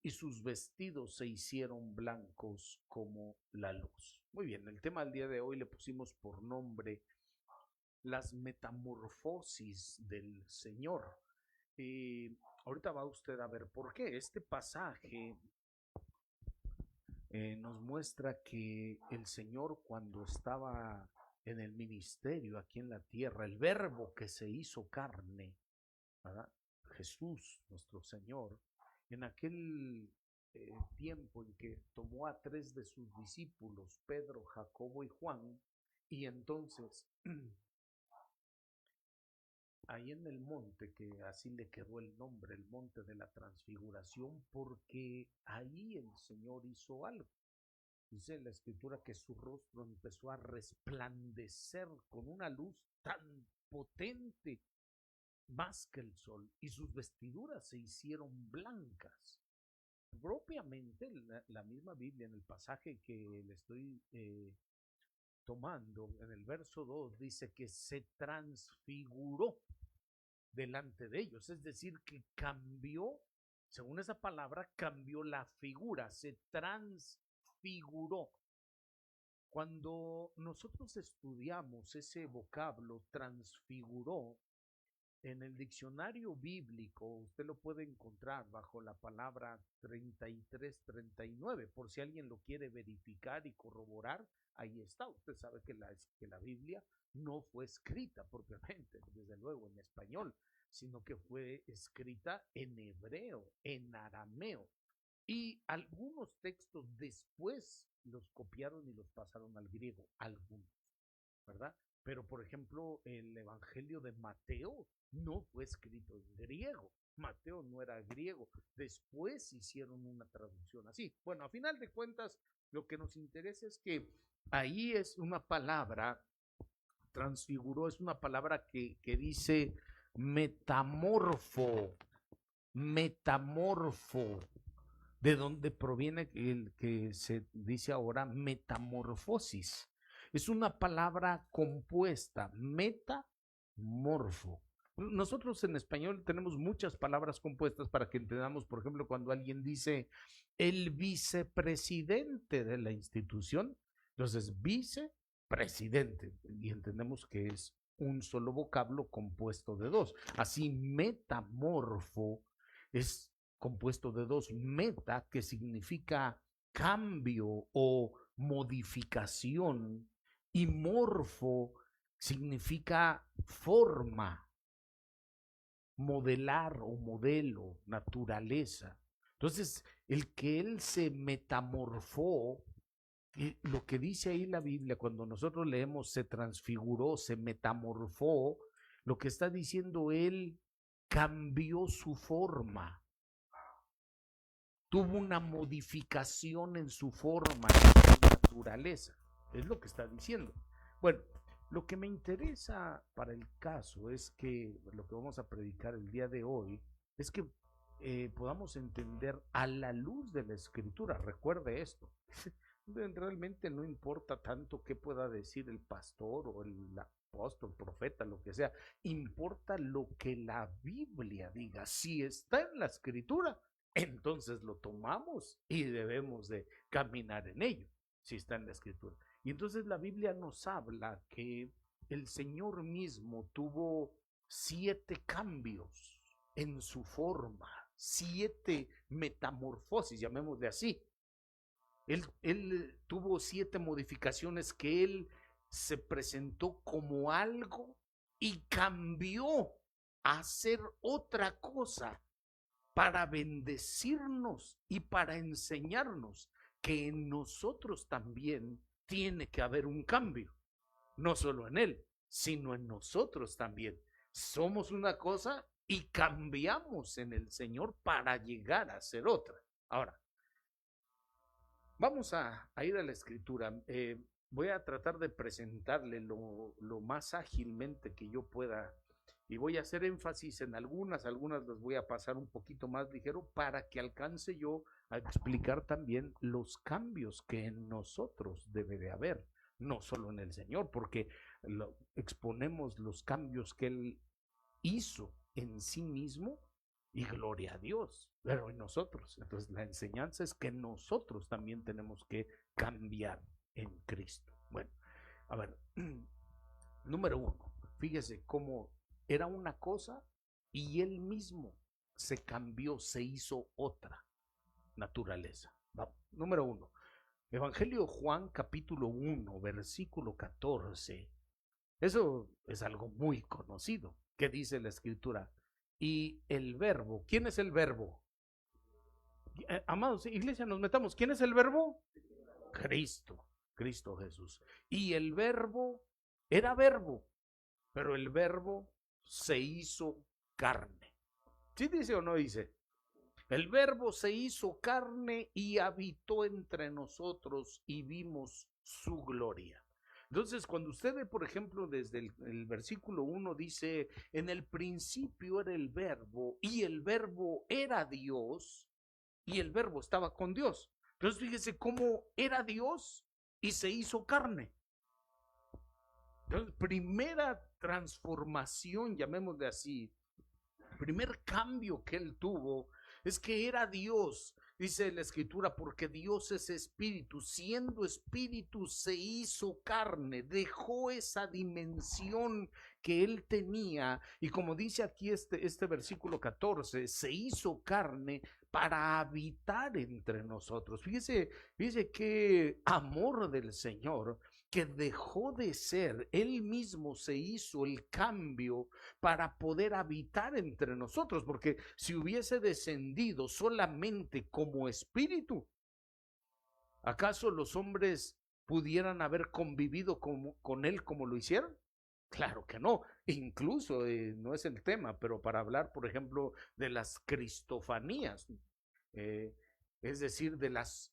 y sus vestidos se hicieron blancos como la luz. Muy bien, el tema del día de hoy le pusimos por nombre las metamorfosis del Señor. Ahorita va usted a ver por qué. Este pasaje nos muestra que el Señor, cuando estaba en el ministerio aquí en la tierra, el verbo que se hizo carne, ¿verdad? Jesús, nuestro Señor, en aquel tiempo en que tomó a 3 de sus discípulos, Pedro, Jacobo y Juan, y entonces ahí en el monte, que así le quedó el nombre, el monte de la transfiguración, porque ahí el Señor hizo algo. Dice la escritura que su rostro empezó a resplandecer con una luz tan potente, más que el sol, y sus vestiduras se hicieron blancas. Propiamente la misma Biblia, en el pasaje que le estoy tomando, en el verso 2, dice que se transfiguró delante de ellos, es decir, que cambió, según esa palabra, cambió la figura, se transfiguró. Cuando nosotros estudiamos ese vocablo, transfiguró, en el diccionario bíblico usted lo puede encontrar bajo la palabra 3339, por si alguien lo quiere verificar y corroborar, ahí está. Usted sabe que la Biblia no fue escrita propiamente, desde luego en español, sino que fue escrita en hebreo, en arameo. Y algunos textos después los copiaron y los pasaron al griego, algunos, ¿verdad? Pero, por ejemplo, el Evangelio de Mateo no fue escrito en griego. Mateo no era griego. Después hicieron una traducción así. Bueno, a final de cuentas, lo que nos interesa es que ahí es una palabra, transfiguró, es una palabra que dice metamorfo, metamorfo, de donde proviene el que se dice ahora metamorfosis. Es una palabra compuesta, metamorfo. Nosotros en español tenemos muchas palabras compuestas para que entendamos, por ejemplo, cuando alguien dice el vicepresidente de la institución, entonces vicepresidente, y entendemos que es un solo vocablo compuesto de dos. Así, metamorfo es compuesto de dos, meta, que significa cambio o modificación, y morfo significa forma, modelar o modelo, naturaleza. Entonces, el que él se metamorfó, lo que dice ahí la Biblia, cuando nosotros leemos se transfiguró, se metamorfó, lo que está diciendo él cambió su forma, tuvo una modificación en su forma, en su naturaleza. Es lo que está diciendo. Bueno, lo que me interesa para el caso es que lo que vamos a predicar el día de hoy es que podamos entender a la luz de la escritura. Recuerde esto. Realmente no importa tanto qué pueda decir el pastor o el apóstol, profeta, lo que sea. Importa lo que la Biblia diga. Si está en la escritura, entonces lo tomamos y debemos de caminar en ello, si está en la escritura. Y entonces la Biblia nos habla que el Señor mismo tuvo 7 cambios en su forma, 7 metamorfosis, llamémosle así. Él tuvo 7 modificaciones, que él se presentó como algo y cambió a hacer otra cosa para bendecirnos y para enseñarnos que en nosotros también tiene que haber un cambio, no solo en él, sino en nosotros también. Somos una cosa y cambiamos en el Señor para llegar a ser otra. Ahora, vamos a ir a la escritura. Voy a tratar de presentarle lo más ágilmente que yo pueda, y voy a hacer énfasis en algunas las voy a pasar un poquito más ligero para que alcance yo a explicar también los cambios que en nosotros debe de haber, no solo en el Señor, porque exponemos los cambios que Él hizo en sí mismo y gloria a Dios, pero en nosotros. Entonces la enseñanza es que nosotros también tenemos que cambiar en Cristo. Bueno, a ver, número uno, fíjese cómo era una cosa y él mismo se cambió, se hizo otra naturaleza. Vamos. Número uno, Evangelio de Juan capítulo 1, versículo 14. Eso es algo muy conocido. ¿Qué dice la escritura? Y el verbo, ¿quién es el verbo? Amados, iglesia, nos metamos. ¿Quién es el verbo? Cristo, Cristo Jesús. Y el verbo era verbo, pero el verbo se hizo carne. ¿Sí dice o no dice? El verbo se hizo carne y habitó entre nosotros y vimos su gloria. Entonces, cuando usted ve, por ejemplo, desde el versículo 1 dice, en el principio era el verbo y el verbo era Dios y el verbo estaba con Dios. Entonces, fíjese cómo era Dios y se hizo carne. Entonces, primera transformación, llamémosle así, primer cambio que él tuvo es que era Dios. Dice la escritura, porque Dios es espíritu, siendo espíritu se hizo carne, dejó esa dimensión que él tenía, y como dice aquí este versículo 14, se hizo carne para habitar entre nosotros. Fíjese qué amor del Señor, que dejó de ser, él mismo se hizo el cambio para poder habitar entre nosotros, porque si hubiese descendido solamente como espíritu, ¿acaso los hombres pudieran haber convivido con él como lo hicieron? Claro que no, incluso no es el tema, pero para hablar, por ejemplo, de las cristofanías, es decir, de las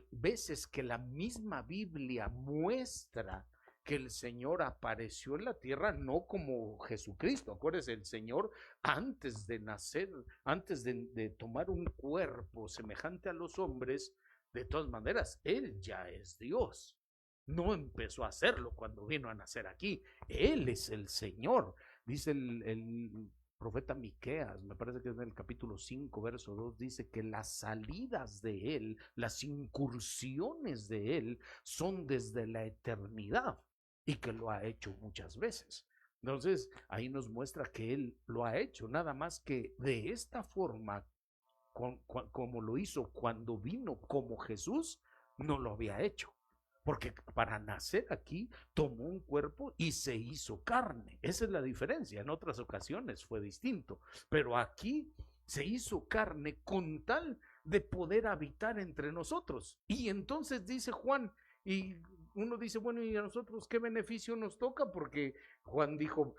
veces que la misma Biblia muestra que el Señor apareció en la tierra, no como Jesucristo. Acuérdense, el Señor antes de nacer, antes de tomar un cuerpo semejante a los hombres, de todas maneras, Él ya es Dios. No empezó a hacerlo cuando vino a nacer aquí. Él es el Señor. Dice el profeta Miqueas, me parece que es en el capítulo 5, verso 2, dice que las salidas de Él, las incursiones de Él son desde la eternidad y que lo ha hecho muchas veces. Entonces, ahí nos muestra que Él lo ha hecho, nada más que de esta forma, como lo hizo cuando vino como Jesús, no lo había hecho. Porque para nacer aquí tomó un cuerpo y se hizo carne. Esa es la diferencia. En otras ocasiones fue distinto, pero aquí se hizo carne con tal de poder habitar entre nosotros. Y entonces dice Juan, y uno dice, bueno, ¿y a nosotros qué beneficio nos toca? Porque Juan dijo,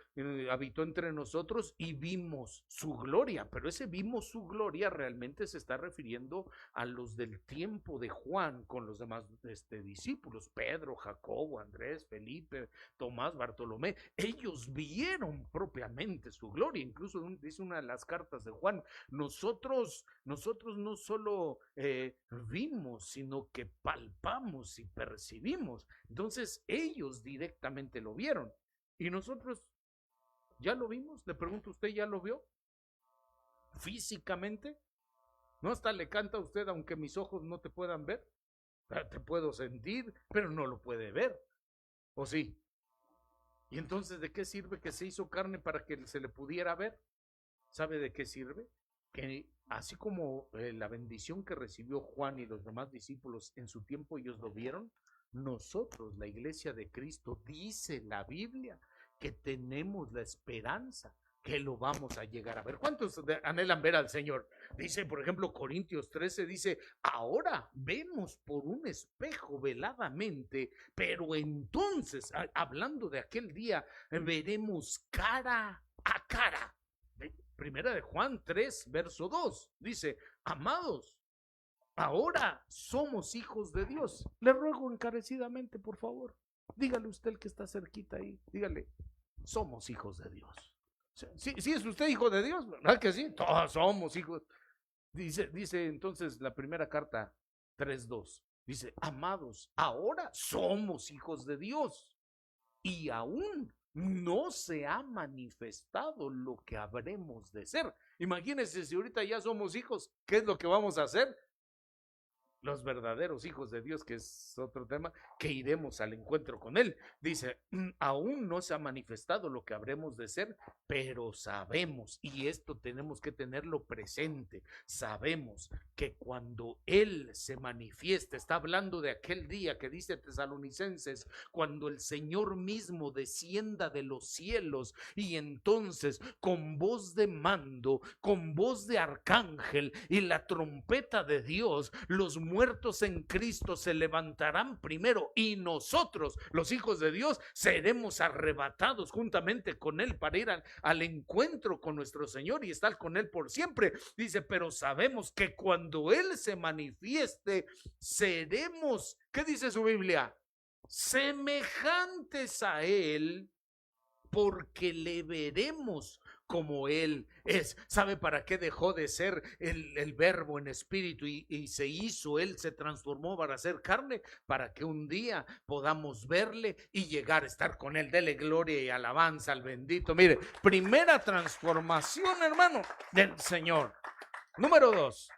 habitó entre nosotros y vimos su gloria, pero ese vimos su gloria realmente se está refiriendo a los del tiempo de Juan con los demás discípulos, Pedro, Jacobo, Andrés, Felipe, Tomás, Bartolomé. Ellos vieron propiamente su gloria. Incluso dice una de las cartas de Juan, nosotros no solo vimos, sino que palpamos y percibimos. Entonces ellos directamente lo vieron. Y nosotros ya lo vimos. Le pregunto, ¿usted ya lo vio? Físicamente. No hasta le canta a usted, aunque mis ojos no te puedan ver. Te puedo sentir, pero no lo puede ver. ¿O sí? ¿Y entonces de qué sirve que se hizo carne para que se le pudiera ver? ¿Sabe de qué sirve? Que así como la bendición que recibió Juan y los demás discípulos en su tiempo ellos lo vieron, nosotros, la iglesia de Cristo, dice la Biblia que tenemos la esperanza que lo vamos a llegar a ver. ¿Cuántos anhelan ver al Señor? Dice, por ejemplo, Corintios 13, dice, ahora vemos por un espejo veladamente, pero entonces, hablando de aquel día, veremos cara a cara. Primera de Juan 3, verso 2, dice, amados, ahora somos hijos de Dios. Le ruego encarecidamente, por favor, dígale usted el que está cerquita ahí, dígale, somos hijos de Dios. ¿Sí es usted hijo de Dios? ¿Verdad que sí? Todos somos hijos. Dice entonces la primera carta 3:2, dice, amados, ahora somos hijos de Dios y aún no se ha manifestado lo que habremos de ser. Imagínense si ahorita ya somos hijos, ¿qué es lo que vamos a hacer? Los verdaderos hijos de Dios, que es otro tema, que iremos al encuentro con Él. Dice, aún no se ha manifestado lo que habremos de ser, pero sabemos, y esto tenemos que tenerlo presente, sabemos que cuando Él se manifieste, está hablando de aquel día que dice Tesalonicenses, cuando el Señor mismo descienda de los cielos y entonces con voz de mando, con voz de arcángel y la trompeta de Dios, los muertos en Cristo se levantarán primero y nosotros, los hijos de Dios, seremos arrebatados juntamente con Él para ir al encuentro con nuestro Señor y estar con Él por siempre. Dice, pero sabemos que cuando Él se manifieste, seremos, ¿qué dice su Biblia? Semejantes a Él, porque le veremos como Él es. ¿Sabe para qué dejó de ser el verbo en espíritu y se hizo? Él se transformó para ser carne, para que un día podamos verle y llegar a estar con Él. Dele gloria y alabanza al bendito. Mire, primera transformación, hermano, del Señor. Número 2.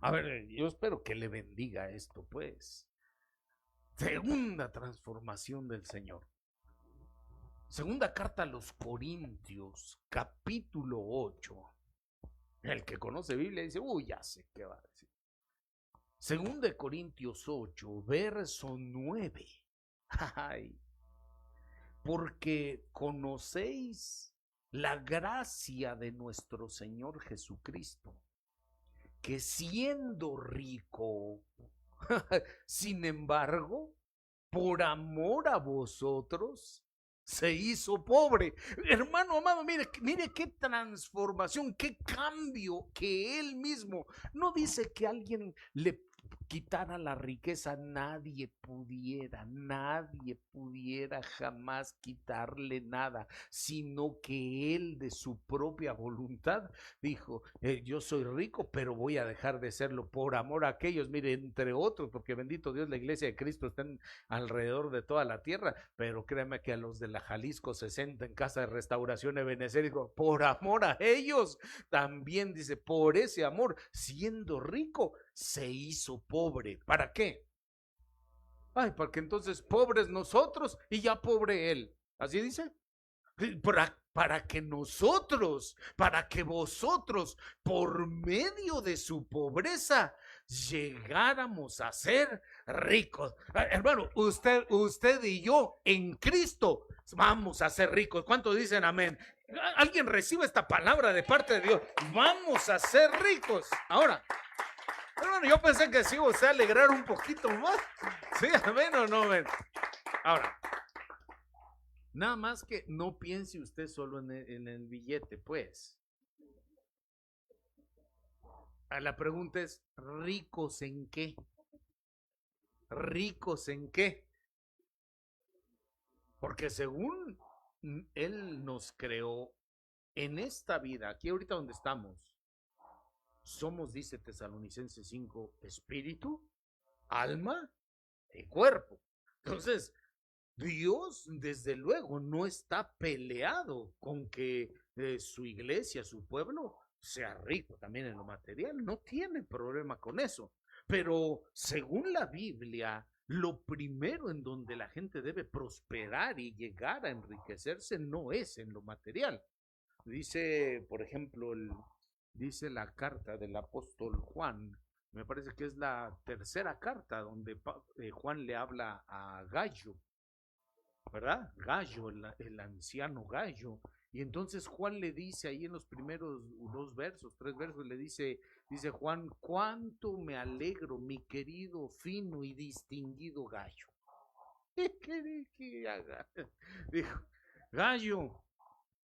A ver, yo espero que le bendiga esto, pues. Segunda transformación del Señor. Segunda carta a los Corintios, capítulo 8. El que conoce Biblia dice, uy, ya sé qué va a decir. Segunda de Corintios 8, verso 9. Ay, porque conocéis la gracia de nuestro Señor Jesucristo, que siendo rico, sin embargo, por amor a vosotros, se hizo pobre. Hermano amado, mire qué transformación, qué cambio, que Él mismo no dice que alguien le quitara la riqueza. Nadie pudiera jamás quitarle nada, sino que Él de su propia voluntad dijo, yo soy rico, pero voy a dejar de serlo por amor a aquellos, mire, entre otros, porque bendito Dios, la iglesia de Cristo está alrededor de toda la tierra, pero créeme que a los de la Jalisco 60 en Casa de Restauración Ebenezer, digo, por amor a ellos, también dice, por ese amor, siendo rico, se hizo pobre. ¿Para qué? Ay, porque entonces pobres nosotros y ya pobre Él. ¿Así dice? Para que nosotros, para que vosotros, por medio de su pobreza, llegáramos a ser ricos. Hermano, usted y yo en Cristo vamos a ser ricos. ¿Cuántos dicen amén? ¿Alguien recibe esta palabra de parte de Dios? Vamos a ser ricos. Ahora, hermano, yo pensé que sí, usted alegrar un poquito más. ¿Sí, amén o no, amén? Ahora, nada más que no piense usted solo en el billete, pues. La pregunta es, ¿ricos en qué? ¿Ricos en qué? Porque según Él nos creó en esta vida, aquí ahorita donde estamos, somos, dice Tesalonicenses 5, espíritu, alma y cuerpo. Entonces, Dios, desde luego, no está peleado con que su iglesia, su pueblo, sea rico también en lo material. No tiene problema con eso. Pero según la Biblia, lo primero en donde la gente debe prosperar y llegar a enriquecerse no es en lo material. Dice, por ejemplo, dice la carta del apóstol Juan, me parece que es la tercera carta donde Juan le habla a Gallo, ¿verdad? Gallo, el anciano Gallo. Y entonces Juan le dice ahí en los primeros 3 versos, dice Juan, cuánto me alegro, mi querido, fino y distinguido Gallo. Dijo, Gallo,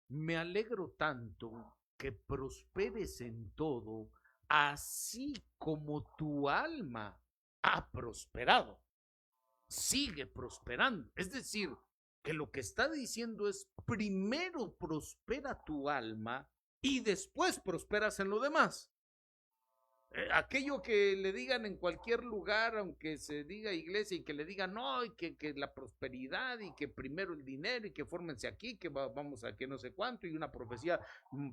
me alegro tanto que prosperes en todo, así como tu alma ha prosperado. Sigue prosperando. Es decir, que lo que está diciendo es, primero prospera tu alma y después prosperas en lo demás. Aquello que le digan en cualquier lugar, aunque se diga iglesia, y que le digan no, y que la prosperidad, y que primero el dinero, y que fórmense aquí, que vamos a que no sé cuánto, y una profecía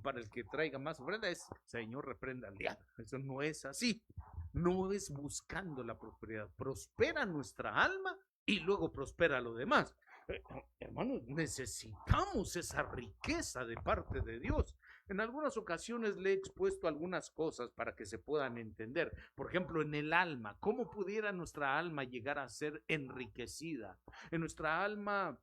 para el que traiga más ofrenda, es Señor, reprenda al diablo. Eso no es así. No es buscando la prosperidad. Prospera nuestra alma y luego prospera lo demás. Hermanos, necesitamos esa riqueza de parte de Dios. En algunas ocasiones le he expuesto algunas cosas para que se puedan entender. Por ejemplo, en el alma, ¿cómo pudiera nuestra alma llegar a ser enriquecida? En nuestra alma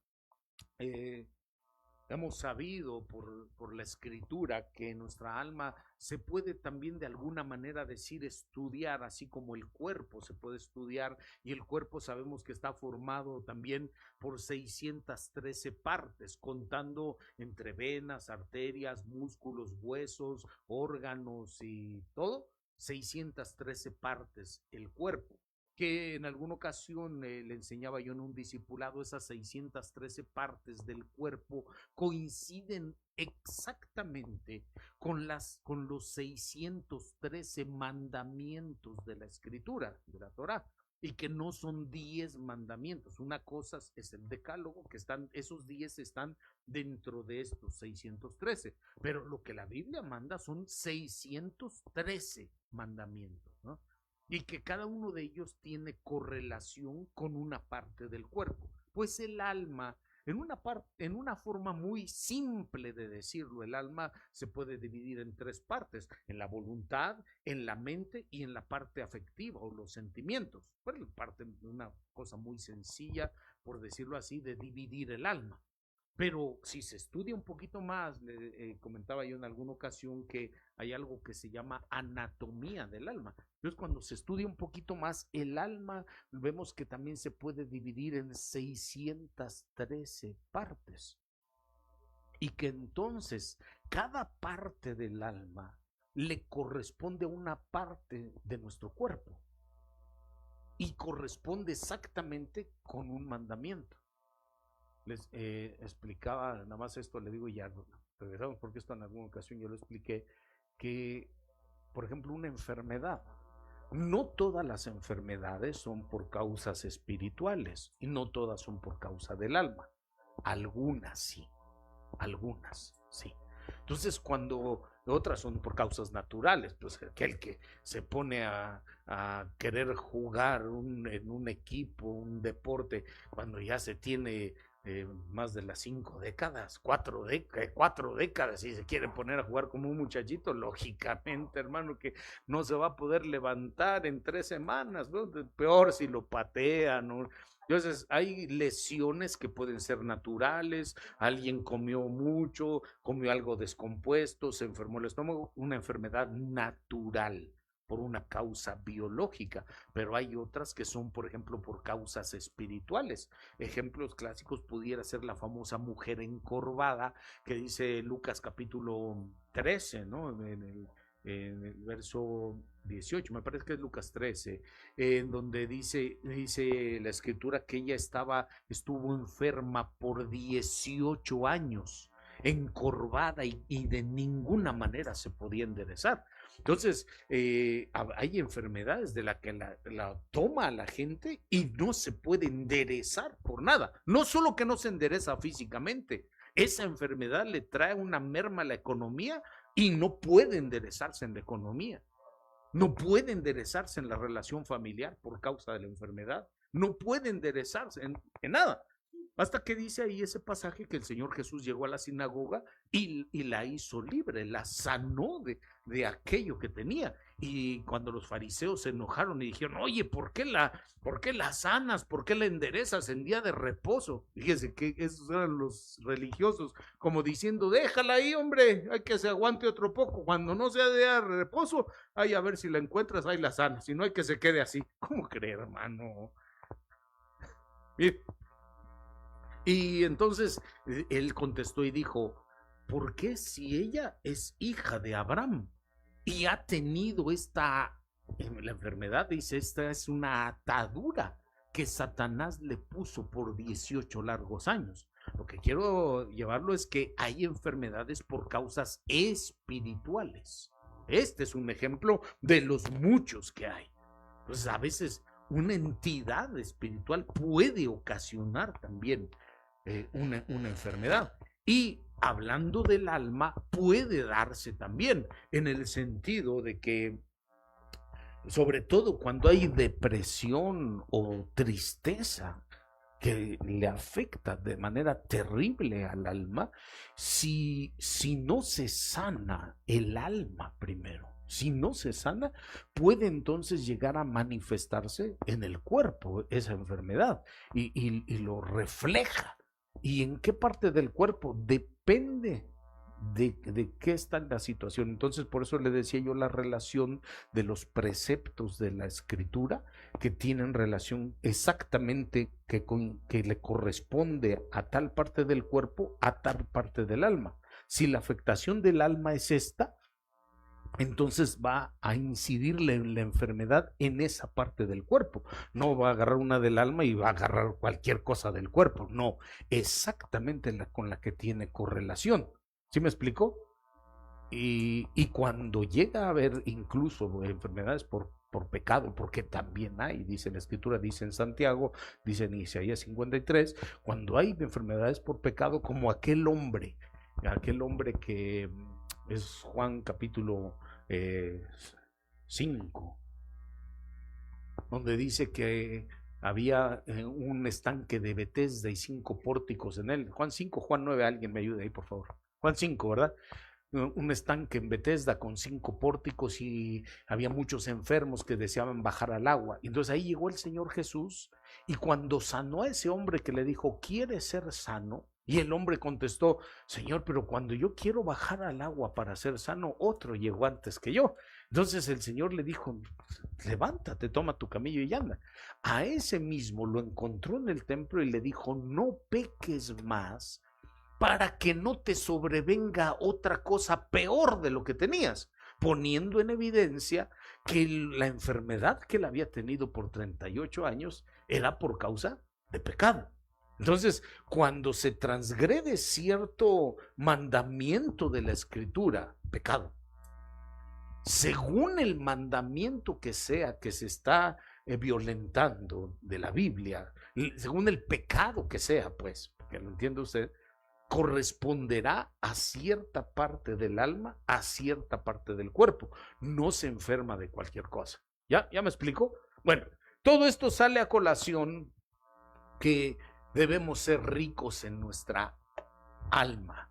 hemos sabido por la escritura que nuestra alma se puede también de alguna manera decir estudiar, así como el cuerpo se puede estudiar, y el cuerpo sabemos que está formado también por 613 partes, contando entre venas, arterias, músculos, huesos, órganos y todo, 613 partes el cuerpo, que en alguna ocasión le enseñaba yo en un discipulado. Esas 613 partes del cuerpo coinciden exactamente con los 613 mandamientos de la escritura, de la Torá, y que no son 10 mandamientos. Una cosa es el decálogo, que esos 10 están dentro de estos 613, pero lo que la Biblia manda son 613 mandamientos, ¿no? Y que cada uno de ellos tiene correlación con una parte del cuerpo. Pues el alma, en una forma muy simple de decirlo, el alma se puede dividir en tres partes: en la voluntad, en la mente y en la parte afectiva o los sentimientos. Bueno, parte de una cosa muy sencilla, por decirlo así, de dividir el alma. Pero si se estudia un poquito más, comentaba yo en alguna ocasión que hay algo que se llama anatomía del alma. Entonces, cuando se estudia un poquito más el alma, vemos que también se puede dividir en 613 partes. Y que entonces cada parte del alma le corresponde a una parte de nuestro cuerpo. Y corresponde exactamente con un mandamiento. Les explicaba, nada más esto le digo y ya regresamos, porque esto en alguna ocasión yo lo expliqué, que por ejemplo una enfermedad, no todas las enfermedades son por causas espirituales y no todas son por causa del alma, algunas sí. Entonces, cuando otras son por causas naturales, pues aquel que se pone a querer jugar en un equipo, un deporte, cuando ya se tiene más de las 5 décadas, 4 décadas, y se quiere poner a jugar como un muchachito, lógicamente, hermano, que no se va a poder levantar en 3 semanas, ¿no? Peor si lo patean, ¿no? Entonces, hay lesiones que pueden ser naturales. Alguien comió mucho, comió algo descompuesto, se enfermó el estómago, una enfermedad natural por una causa biológica, pero hay otras que son, por ejemplo, por causas espirituales. Ejemplos clásicos pudiera ser la famosa mujer encorvada que dice Lucas capítulo 13, ¿no? En el verso 18, me parece que es Lucas 13, en donde dice la escritura que ella estuvo enferma por 18 años, encorvada y de ninguna manera se podía enderezar. Entonces, hay enfermedades de las que la toma la gente y no se puede enderezar por nada. No solo que no se endereza físicamente, esa enfermedad le trae una merma a la economía y no puede enderezarse en la economía. No puede enderezarse en la relación familiar por causa de la enfermedad. No puede enderezarse en nada. Hasta que dice ahí ese pasaje que el Señor Jesús llegó a la sinagoga y la hizo libre, la sanó de aquello que tenía. Y cuando los fariseos se enojaron y dijeron, oye, ¿por qué la sanas? ¿Por qué la enderezas en día de reposo? Fíjese que esos eran los religiosos, como diciendo, déjala ahí, hombre, hay que se aguante otro poco. Cuando no sea de día de reposo, ahí a ver si la encuentras, ahí la sanas. Si no, hay que se quede así. ¿Cómo creer, hermano? Bien. Y entonces él contestó y dijo, ¿por qué si ella es hija de Abraham y ha tenido la enfermedad? Dice, esta es una atadura que Satanás le puso por 18 largos años. Lo que quiero llevarlo es que hay enfermedades por causas espirituales. Este es un ejemplo de los muchos que hay. Entonces, a veces una entidad espiritual puede ocasionar también una enfermedad. Y hablando del alma, puede darse también en el sentido de que, sobre todo cuando hay depresión o tristeza que le afecta de manera terrible al alma, si no se sana el alma primero, si no se sana, puede entonces llegar a manifestarse en el cuerpo esa enfermedad y lo refleja. ¿Y en qué parte del cuerpo? Depende de qué está en la situación. Entonces, por eso le decía yo la relación de los preceptos de la Escritura, que tienen relación exactamente que le corresponde a tal parte del cuerpo, a tal parte del alma. Si la afectación del alma es esta, entonces va a incidirle en la enfermedad en esa parte del cuerpo. No va a agarrar una del alma y va a agarrar cualquier cosa del cuerpo. No, exactamente con la que tiene correlación. ¿Sí me explico? Y cuando llega a haber incluso enfermedades por pecado, porque también hay, dice la Escritura, dice en Santiago, dice en Isaías 53, cuando hay enfermedades por pecado, como aquel hombre que es Juan capítulo 5, donde dice que había un estanque de Betesda y 5 pórticos en él. Juan 5, Juan 9, alguien me ayude ahí, por favor. Juan 5, ¿verdad? Un estanque en Betesda con 5 pórticos y había muchos enfermos que deseaban bajar al agua. Entonces ahí llegó el Señor Jesús y cuando sanó a ese hombre que le dijo, ¿quieres ser sano? Y el hombre contestó, Señor, pero cuando yo quiero bajar al agua para ser sano, otro llegó antes que yo. Entonces el Señor le dijo, levántate, toma tu camillo y anda. A ese mismo lo encontró en el templo y le dijo, no peques más para que no te sobrevenga otra cosa peor de lo que tenías, poniendo en evidencia que la enfermedad que él había tenido por 38 años era por causa de pecado. Entonces, cuando se transgrede cierto mandamiento de la Escritura, pecado, según el mandamiento que sea que se está violentando de la Biblia, según el pecado que sea, pues, que lo entiende usted, corresponderá a cierta parte del alma, a cierta parte del cuerpo. No se enferma de cualquier cosa. ¿Ya me explico? Bueno, todo esto sale a colación que debemos ser ricos en nuestra alma,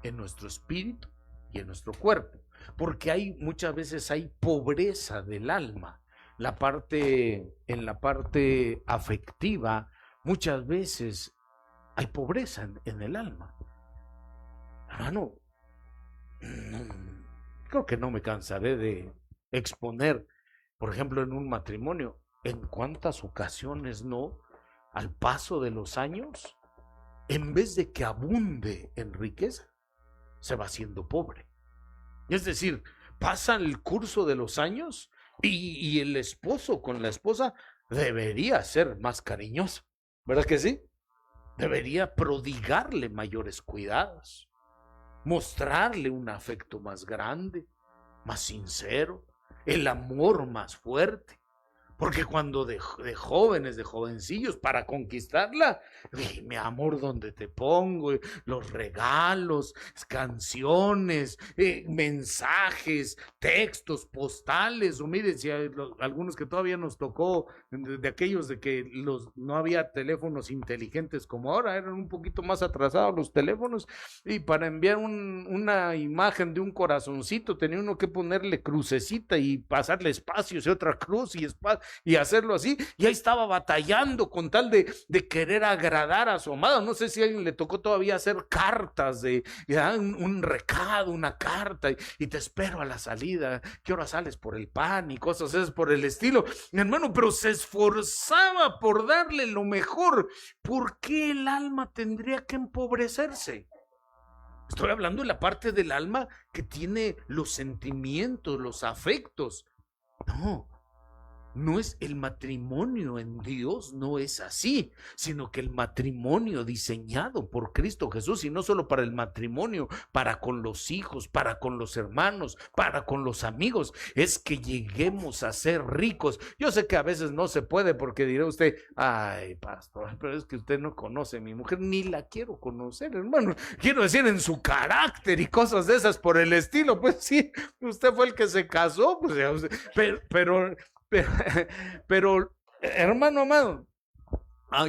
en nuestro espíritu y en nuestro cuerpo, porque muchas veces hay pobreza del alma. En la parte afectiva, muchas veces hay pobreza en el alma. Hermano, creo que no me cansaré de exponer, por ejemplo, en un matrimonio, en cuántas ocasiones no, al paso de los años, en vez de que abunde en riqueza, se va haciendo pobre. Es decir, pasa el curso de los años y el esposo con la esposa debería ser más cariñoso, ¿verdad que sí? Debería prodigarle mayores cuidados, mostrarle un afecto más grande, más sincero, el amor más fuerte. Porque cuando de jóvenes, de jovencillos, para conquistarla, mi amor, ¿dónde te pongo? Los regalos, canciones, mensajes, textos, postales, o mire, si hay algunos que todavía nos tocó, de aquellos de que no había teléfonos inteligentes como ahora, eran un poquito más atrasados los teléfonos, y para enviar una imagen de un corazoncito tenía uno que ponerle crucecita y pasarle espacios y otra cruz y espacio, y hacerlo así, y ahí estaba batallando con tal de querer agradar a su amado. No sé si a alguien le tocó todavía hacer cartas un recado, una carta, y te espero a la salida, ¿qué hora sales por el pan? Y cosas esas por el estilo, hermano, pero se esforzaba por darle lo mejor. ¿Por qué el alma tendría que empobrecerse? Estoy hablando de la parte del alma que tiene los sentimientos, los afectos. no es el matrimonio en Dios, no es así, sino que el matrimonio diseñado por Cristo Jesús, y no solo para el matrimonio, para con los hijos, para con los hermanos, para con los amigos, es que lleguemos a ser ricos. Yo sé que a veces no se puede, porque dirá usted, ay, pastor, pero es que usted no conoce a mi mujer, ni la quiero conocer, hermano, quiero decir en su carácter y cosas de esas por el estilo. Pues sí, usted fue el que se casó, pues, pero, pero, hermano amado,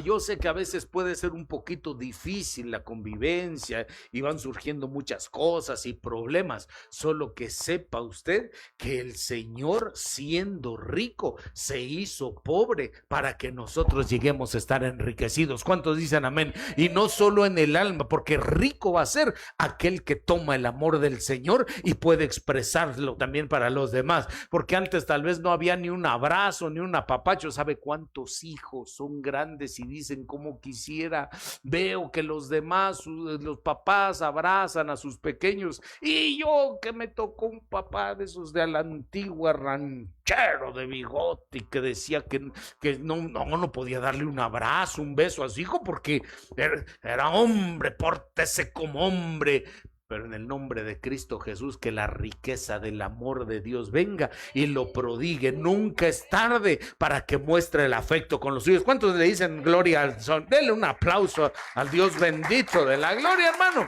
yo sé que a veces puede ser un poquito difícil la convivencia y van surgiendo muchas cosas y problemas, solo que sepa usted que el Señor, siendo rico, se hizo pobre para que nosotros lleguemos a estar enriquecidos. ¿Cuántos dicen amén? Y no solo en el alma, porque rico va a ser aquel que toma el amor del Señor y puede expresarlo también para los demás, porque antes tal vez no había ni un abrazo, ni un apapacho. ¿Sabe cuántos hijos son grandes y dicen cómo quisiera, veo que los demás, los papás abrazan a sus pequeños, y yo que me tocó un papá de esos de a la antigua, ranchero de bigote, que decía que no podía darle un abrazo, un beso a su hijo, porque era hombre, pórtese como hombre. Pero en el nombre de Cristo Jesús, que la riqueza del amor de Dios venga y lo prodigue. Nunca es tarde para que muestre el afecto con los suyos. ¿Cuántos le dicen gloria al Señor? Denle un aplauso al Dios bendito de la gloria, hermano.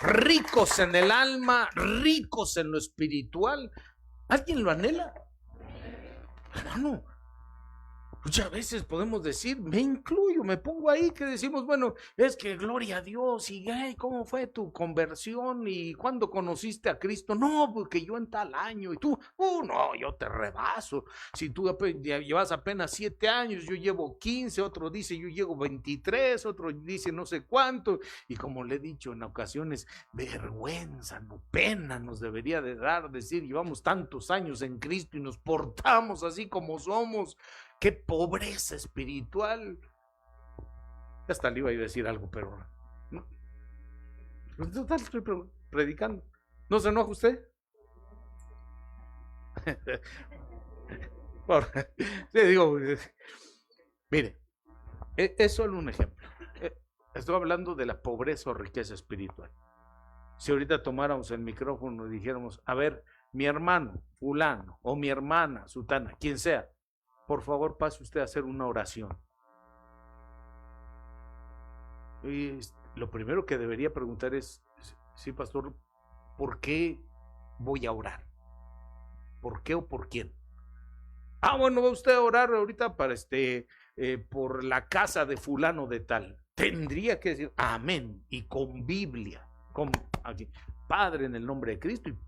Ricos en el alma, ricos en lo espiritual. ¿Alguien lo anhela? Hermano, muchas veces podemos decir, me incluyo, me pongo ahí, que decimos, bueno, es que gloria a Dios, y hey, ¿cómo fue tu conversión? ¿Y cuándo conociste a Cristo? No, porque yo en tal año, y tú, no, yo te rebaso. Si tú llevas apenas 7 años, yo llevo 15, otro dice yo llevo 23, otro dice no sé cuánto, y como le he dicho en ocasiones, vergüenza, no, pena nos debería de dar decir, llevamos tantos años en Cristo y nos portamos así como somos. ¡Qué pobreza espiritual! Hasta le iba a decir algo, pero no. Total, estoy predicando. ¿No se enoja usted? Le digo, mire, es solo un ejemplo. Estoy hablando de la pobreza o riqueza espiritual. Si ahorita tomáramos el micrófono y dijéramos, a ver, mi hermano fulano o mi hermana sutana, quien sea, por favor pase usted a hacer una oración. Y lo primero que debería preguntar es, sí, pastor, ¿por qué voy a orar? ¿Por qué o por quién? Bueno, va usted a orar ahorita para por la casa de fulano de tal. Tendría que decir amén, y con Biblia, aquí, Padre, en el nombre de Cristo, y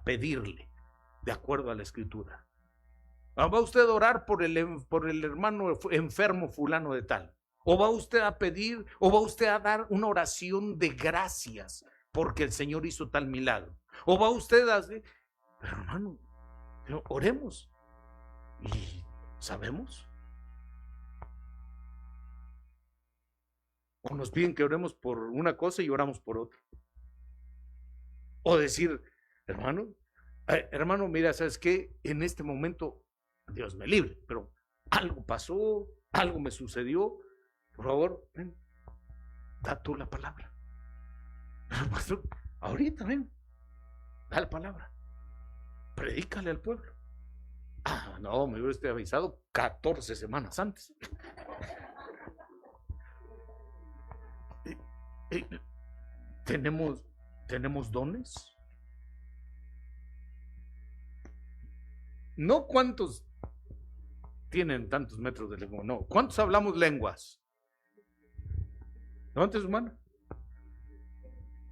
pedirle de acuerdo a la escritura. ¿Va usted a orar por el hermano enfermo fulano de tal? ¿O va usted a pedir, o va usted a dar una oración de gracias porque el Señor hizo tal milagro? ¿O va usted a decir, pero hermano, oremos? ¿Y sabemos? ¿O nos piden que oremos por una cosa y oramos por otra? ¿O decir, hermano, mira, ¿sabes qué? En este momento, Dios me libre, pero algo pasó, algo me sucedió, por favor, ven, da tú la palabra. Pastor, ahorita ven, da la palabra, predícale al pueblo. No, me hubiera usted avisado 14 semanas antes. ¿Tenemos dones? No cuántos tienen tantos metros de lengua, no. ¿Cuántos hablamos lenguas? Levante su mano.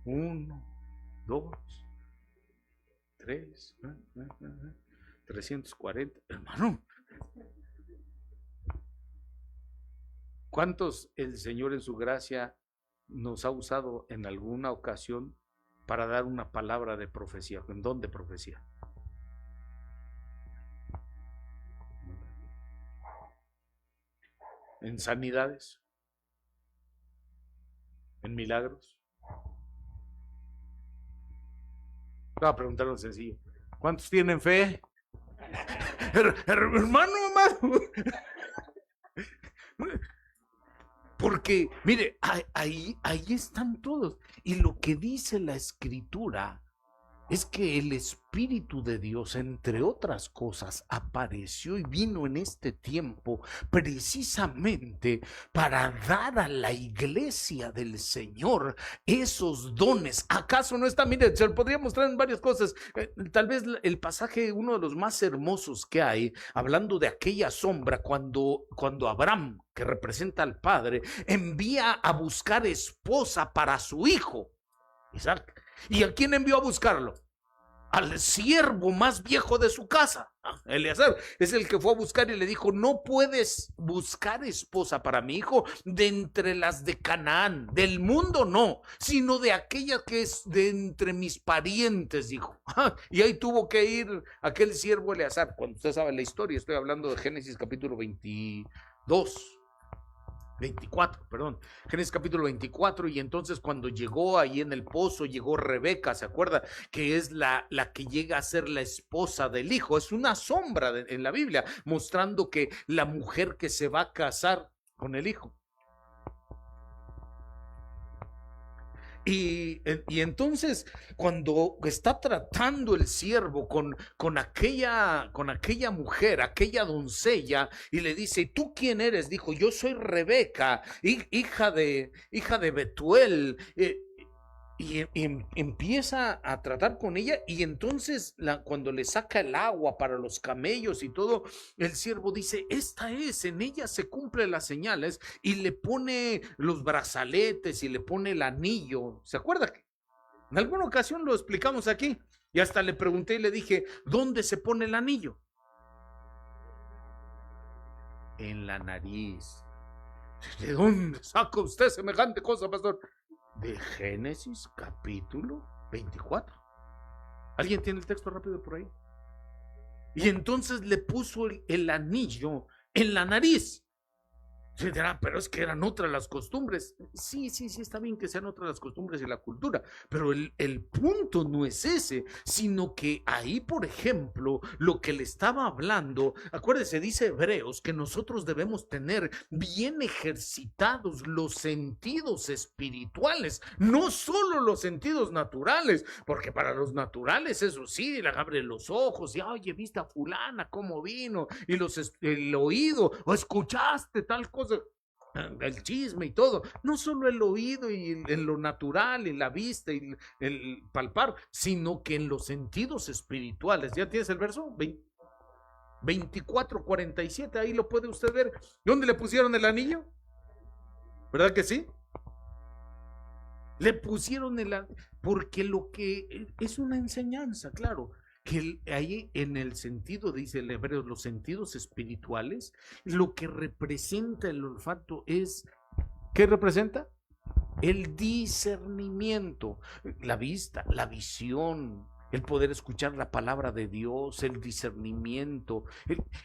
1, 2, 3, 340. Hermano, ¿cuántos el Señor en su gracia nos ha usado en alguna ocasión para dar una palabra de profecía, en don de profecía? En sanidades, en milagros. Voy a preguntar lo sencillo: ¿cuántos tienen fe? hermano, hermano. Porque, mire, ahí están todos. Y lo que dice la Escritura es que el Espíritu de Dios, entre otras cosas, apareció y vino en este tiempo precisamente para dar a la iglesia del Señor esos dones. ¿Acaso no está? Mire, se lo podría mostrar en varias cosas. Tal vez el pasaje, uno de los más hermosos que hay, hablando de aquella sombra, cuando Abraham, que representa al Padre, envía a buscar esposa para su hijo Isaac. ¿Y a quién envió a buscarlo? Al siervo más viejo de su casa. Eleazar es el que fue a buscar y le dijo: no puedes buscar esposa para mi hijo de entre las de Canaán, del mundo no, sino de aquella que es de entre mis parientes, dijo. Y ahí tuvo que ir aquel siervo Eleazar. Cuando usted sabe la historia, estoy hablando de Génesis capítulo 24, perdón, Génesis capítulo 24, y entonces cuando llegó ahí en el pozo, llegó Rebeca, ¿se acuerda? Que es la que llega a ser la esposa del hijo. Es una sombra en la Biblia, mostrando que la mujer que se va a casar con el hijo. Y entonces cuando está tratando el siervo con aquella mujer, aquella doncella, y le dice: ¿tú quién eres? Dijo: yo soy Rebeca, hija de Betuel. Y empieza a tratar con ella, y entonces cuando le saca el agua para los camellos y todo, el siervo dice: esta es, en ella se cumplen las señales, y le pone los brazaletes y le pone el anillo. ¿Se acuerda? En alguna ocasión lo explicamos aquí, y hasta le pregunté y le dije: ¿dónde se pone el anillo? En la nariz. ¿De dónde saca usted semejante cosa, pastor? De Génesis capítulo 24. ¿Alguien tiene el texto rápido por ahí? Y entonces le puso el anillo en la nariz. Se dirá: pero es que eran otras las costumbres. Sí, está bien que sean otras las costumbres y la cultura, pero el punto no es ese, sino que ahí, por ejemplo, lo que le estaba hablando, acuérdese, dice Hebreos, que nosotros debemos tener bien ejercitados los sentidos espirituales, no solo los sentidos naturales, porque para los naturales, eso sí, le abre los ojos y: oye, ¿viste a fulana cómo vino? Y el oído, o escuchaste tal cosa, el chisme y todo. No solo el oído y en lo natural, y la vista y el palpar, sino que en los sentidos espirituales. ¿Ya tienes el verso? 24:47, ahí lo puede usted ver. ¿Dónde le pusieron el anillo? ¿Verdad que sí? Le pusieron el anillo porque lo que es una enseñanza, claro, que ahí en el sentido, dice el hebreo, los sentidos espirituales, lo que representa el olfato es, ¿qué representa? El discernimiento, la vista, la visión, el poder escuchar la palabra de Dios, el discernimiento.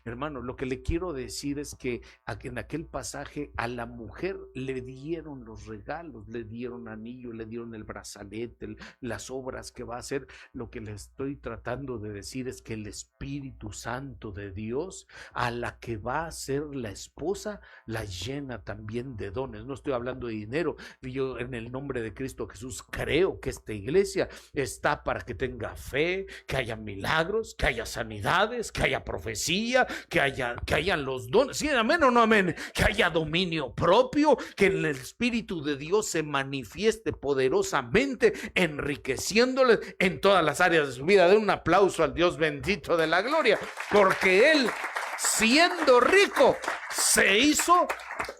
Hermano, lo que le quiero decir es que en aquel pasaje a la mujer le dieron los regalos, le dieron anillo, le dieron el brazalete, las obras que va a hacer. Lo que le estoy tratando de decir es que el Espíritu Santo de Dios, a la que va a ser la esposa, la llena también de dones. No estoy hablando de dinero. Yo, en el nombre de Cristo Jesús, creo que esta iglesia está para que tenga fe, que haya milagros, que haya sanidades, que haya profecía, que hayan los dones. ¿Sí, amén o no amén? Que haya dominio propio, que el Espíritu de Dios se manifieste poderosamente, enriqueciéndoles en todas las áreas de su vida. Den un aplauso al Dios bendito de la gloria, porque Él, siendo rico, se hizo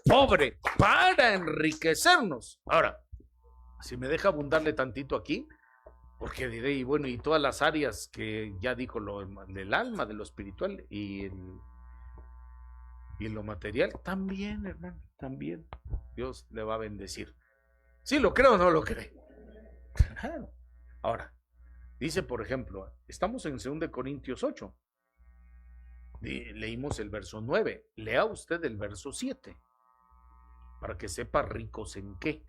pobre para enriquecernos. Ahora, si me deja abundarle tantito aquí, porque diré: y bueno, y todas las áreas que ya dijo, lo del alma, de lo espiritual y lo material, también, hermano, también Dios le va a bendecir. ¿Sí lo creo o no lo cree? Claro. Ahora, dice, por ejemplo, estamos en 2 Corintios 8. Leímos el verso 9. Lea usted el verso 7 para que sepa ricos en qué.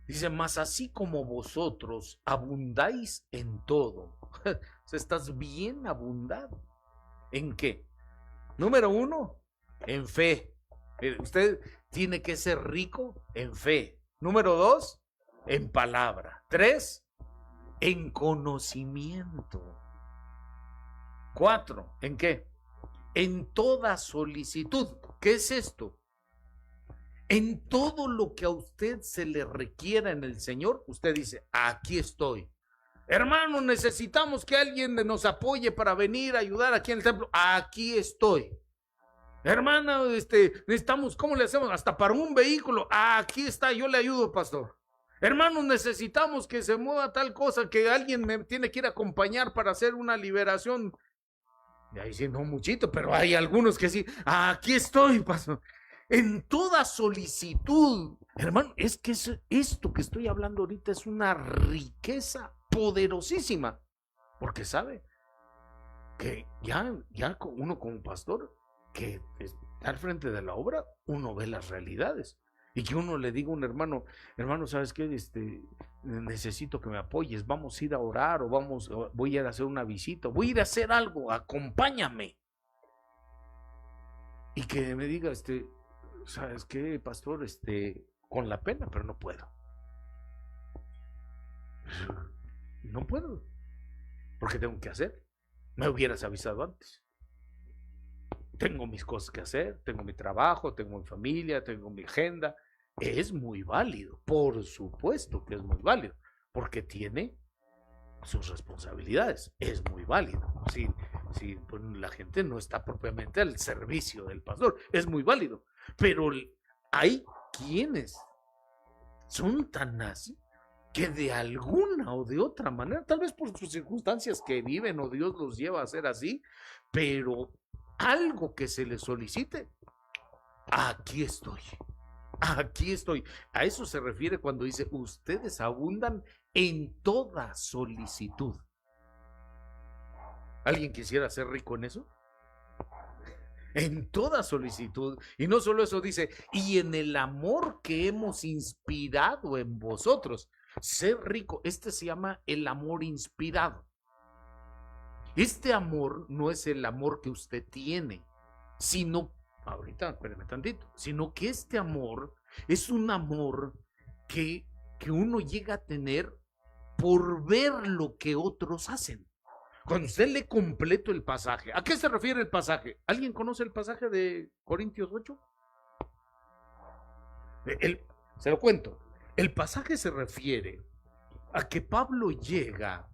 Dice: mas así como vosotros abundáis en todo. O sea, estás bien abundado ¿En qué? Número 1, en fe. Usted tiene que ser rico en fe. Número 2, en palabra. 3, en conocimiento. 4, ¿en qué? En toda solicitud. ¿Qué es esto? En todo lo que a usted se le requiera en el Señor, usted dice, aquí estoy. Hermano, necesitamos que alguien nos apoye para venir a ayudar aquí en el templo. Aquí estoy. Hermana, necesitamos, ¿cómo le hacemos? Hasta para un vehículo. Aquí está, yo le ayudo, pastor. Hermanos, necesitamos que se mueva tal cosa, que alguien me tiene que ir a acompañar para hacer una liberación. Y ahí sí, no muchito, pero hay algunos que sí. Aquí estoy, pastor. En toda solicitud. Hermano, es que esto que estoy hablando ahorita es una riqueza poderosísima. Porque sabe que ya uno como pastor, que está al frente de la obra, uno ve las realidades. Y que uno le diga a un hermano, ¿sabes qué? Necesito que me apoyes, vamos a ir a orar o voy a ir a hacer una visita, voy a ir a hacer algo, acompáñame. Y que me diga, ¿sabes qué, pastor? Con la pena, pero no puedo. No puedo. Porque tengo que hacer. Me hubieras avisado antes. Tengo mis cosas que hacer, tengo mi trabajo, tengo mi familia, tengo mi agenda. Es muy válido, por supuesto que es muy válido, porque tiene sus responsabilidades, es muy válido. Si pues, la gente no está propiamente al servicio del pastor, es muy válido, pero hay quienes son tan así que de alguna o de otra manera, tal vez por sus circunstancias que viven o Dios los lleva a ser así, pero algo que se les solicite, aquí estoy. Aquí estoy. A eso se refiere cuando dice, ustedes abundan en toda solicitud. ¿Alguien quisiera ser rico en eso? En toda solicitud. Y no solo eso, dice, y en el amor que hemos inspirado en vosotros. Ser rico, se llama el amor inspirado. Este amor no es el amor que usted tiene, sino, ahorita, espérame tantito, sino que este amor es un amor que uno llega a tener por ver lo que otros hacen. Cuando usted lee completo el pasaje, ¿a qué se refiere el pasaje? ¿Alguien conoce el pasaje de Corintios 8? Se lo cuento. El pasaje se refiere a que Pablo llega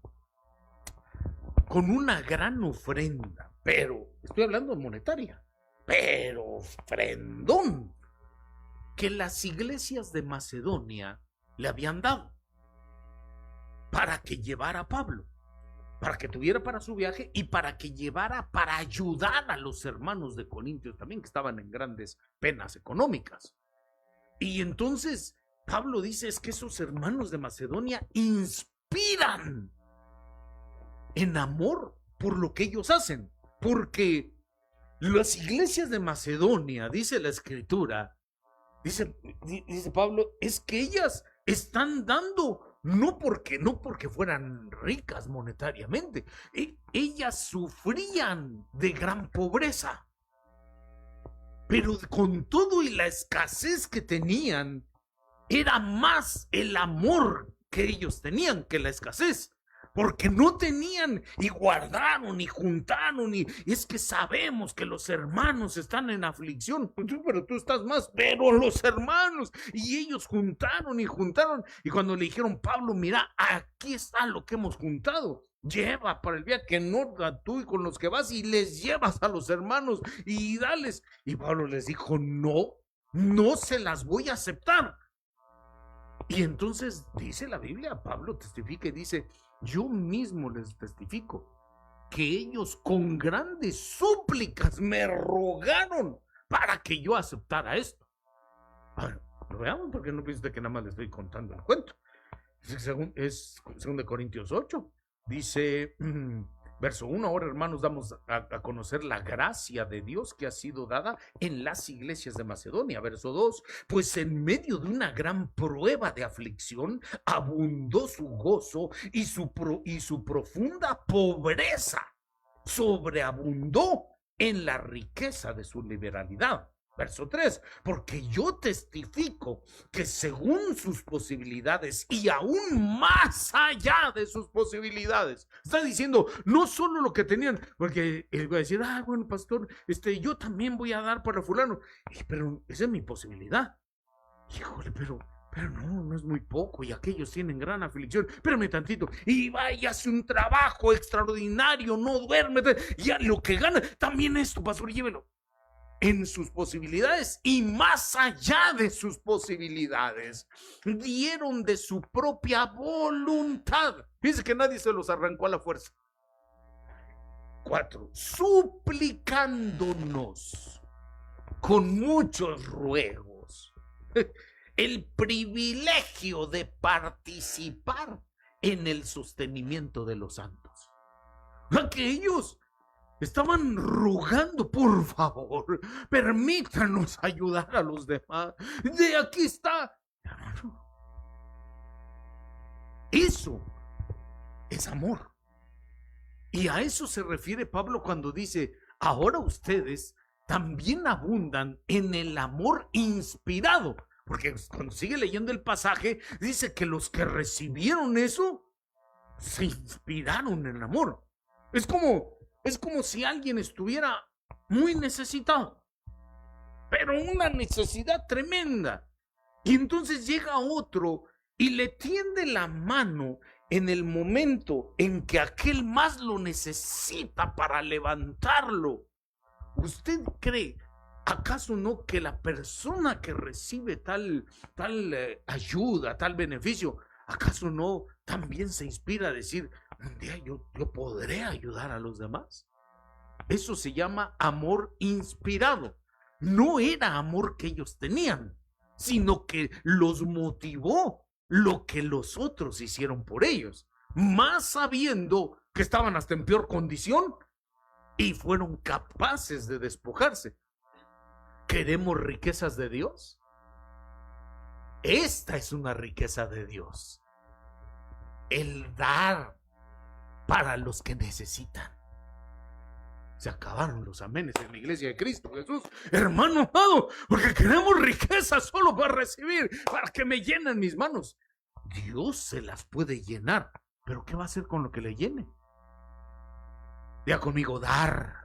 con una gran ofrenda, pero estoy hablando de monetaria, pero ofrendón, que las iglesias de Macedonia le habían dado para que llevara a Pablo, para que tuviera para su viaje y para que llevara para ayudar a los hermanos de Corintios también, que estaban en grandes penas económicas. Y entonces Pablo dice, es que esos hermanos de Macedonia inspiran en amor por lo que ellos hacen, porque las iglesias de Macedonia, dice la escritura, dice Pablo, es que ellas están dando no porque fueran ricas monetariamente, ellas sufrían de gran pobreza, pero con todo y la escasez que tenían, era más el amor que ellos tenían que la escasez. Porque no tenían y guardaron y juntaron y es que sabemos que los hermanos están en aflicción, pero tú estás más, pero los hermanos, y ellos juntaron y cuando le dijeron, Pablo, mira, aquí está lo que hemos juntado, lleva para el viaje, que no tú y con los que vas y les llevas a los hermanos y dales, y Pablo les dijo, no se las voy a aceptar. Y entonces dice la Biblia, Pablo testifica y dice, yo mismo les testifico que ellos con grandes súplicas me rogaron para que yo aceptara esto. Ahora, lo veamos porque no piense que nada más le estoy contando el cuento. Es 2 Corintios 8. Dice, verso 1, ahora hermanos damos a conocer la gracia de Dios que ha sido dada en las iglesias de Macedonia. Verso 2, pues en medio de una gran prueba de aflicción abundó su gozo y su profunda pobreza sobreabundó en la riqueza de su liberalidad. Verso 3, porque yo testifico que según sus posibilidades y aún más allá de sus posibilidades, está diciendo no solo lo que tenían, porque él va a decir, bueno, pastor, yo también voy a dar para fulano, pero esa es mi posibilidad. Híjole, pero no es muy poco y aquellos tienen gran aflicción. Espérame tantito. Y vaya, hace un trabajo extraordinario, no duerme. Ya lo que gana, también esto, pastor, llévelo. En sus posibilidades y más allá de sus posibilidades, dieron de su propia voluntad. Fíjense que nadie se los arrancó a la fuerza. 4, suplicándonos con muchos ruegos el privilegio de participar en el sostenimiento de los santos. Aquellos estaban rogando, por favor, permítanos ayudar a los demás. De aquí está. Eso es amor. Y a eso se refiere Pablo cuando dice, ahora ustedes también abundan en el amor inspirado. Porque cuando sigue leyendo el pasaje, dice que los que recibieron eso se inspiraron en amor. Es como si alguien estuviera muy necesitado, pero una necesidad tremenda. Y entonces llega otro y le tiende la mano en el momento en que aquel más lo necesita para levantarlo. ¿Usted cree, acaso no, que la persona que recibe tal ayuda, tal beneficio, acaso no también se inspira a decir, un día yo podré ayudar a los demás? Eso se llama amor inspirado. No era amor que ellos tenían, sino que los motivó lo que los otros hicieron por ellos, más sabiendo que estaban hasta en peor condición y fueron capaces de despojarse. ¿Queremos riquezas de Dios? Esta es una riqueza de Dios. El dar para los que necesitan. Se acabaron los amenes en la iglesia de Cristo Jesús, hermano amado, porque queremos riquezas solo para recibir, para que me llenen mis manos. Dios se las puede llenar, pero ¿qué va a hacer con lo que le llene? Diga conmigo, dar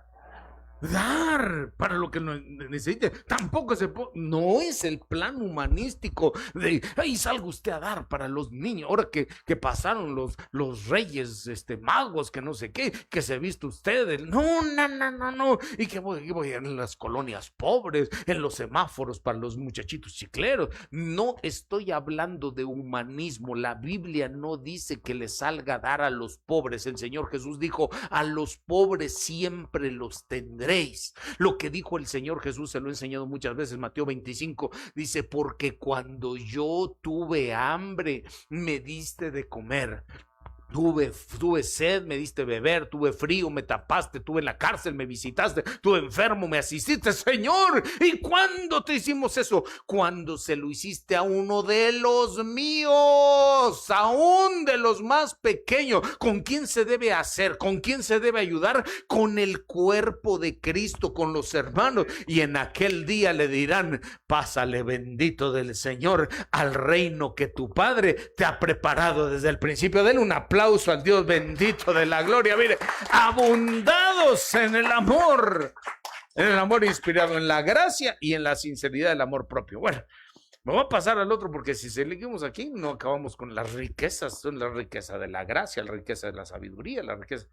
para lo que necesite. Tampoco no es el plan humanístico de ahí salga usted a dar para los niños. Ahora que pasaron los reyes magos, que no sé qué, que se viste usted, no, y que voy en las colonias pobres, en los semáforos para los muchachitos chicleros. No estoy hablando de humanismo. La Biblia no dice que le salga a dar a los pobres. El Señor Jesús dijo, a los pobres siempre los tendréis. Lo que dijo el Señor Jesús, se lo he enseñado muchas veces, Mateo 25, dice, porque cuando yo tuve hambre, me diste de comer. Tuve sed, me diste beber, tuve frío, me tapaste, tuve en la cárcel, me visitaste, tuve enfermo, me asististe, Señor. ¿Y cuándo te hicimos eso? Cuando se lo hiciste a uno de los míos, aún de los más pequeños. ¿Con quién se debe hacer? ¿Con quién se debe ayudar? Con el cuerpo de Cristo, con los hermanos. Y en aquel día le dirán, pásale, bendito del Señor, al reino que tu Padre te ha preparado desde el principio. Denle un aplauso al Dios bendito de la gloria. Mire, abundados en el amor inspirado en la gracia y en la sinceridad del amor propio. Bueno, me voy a pasar al otro porque si seguimos aquí no acabamos con las riquezas. Son la riqueza de la gracia, la riqueza de la sabiduría, la riqueza.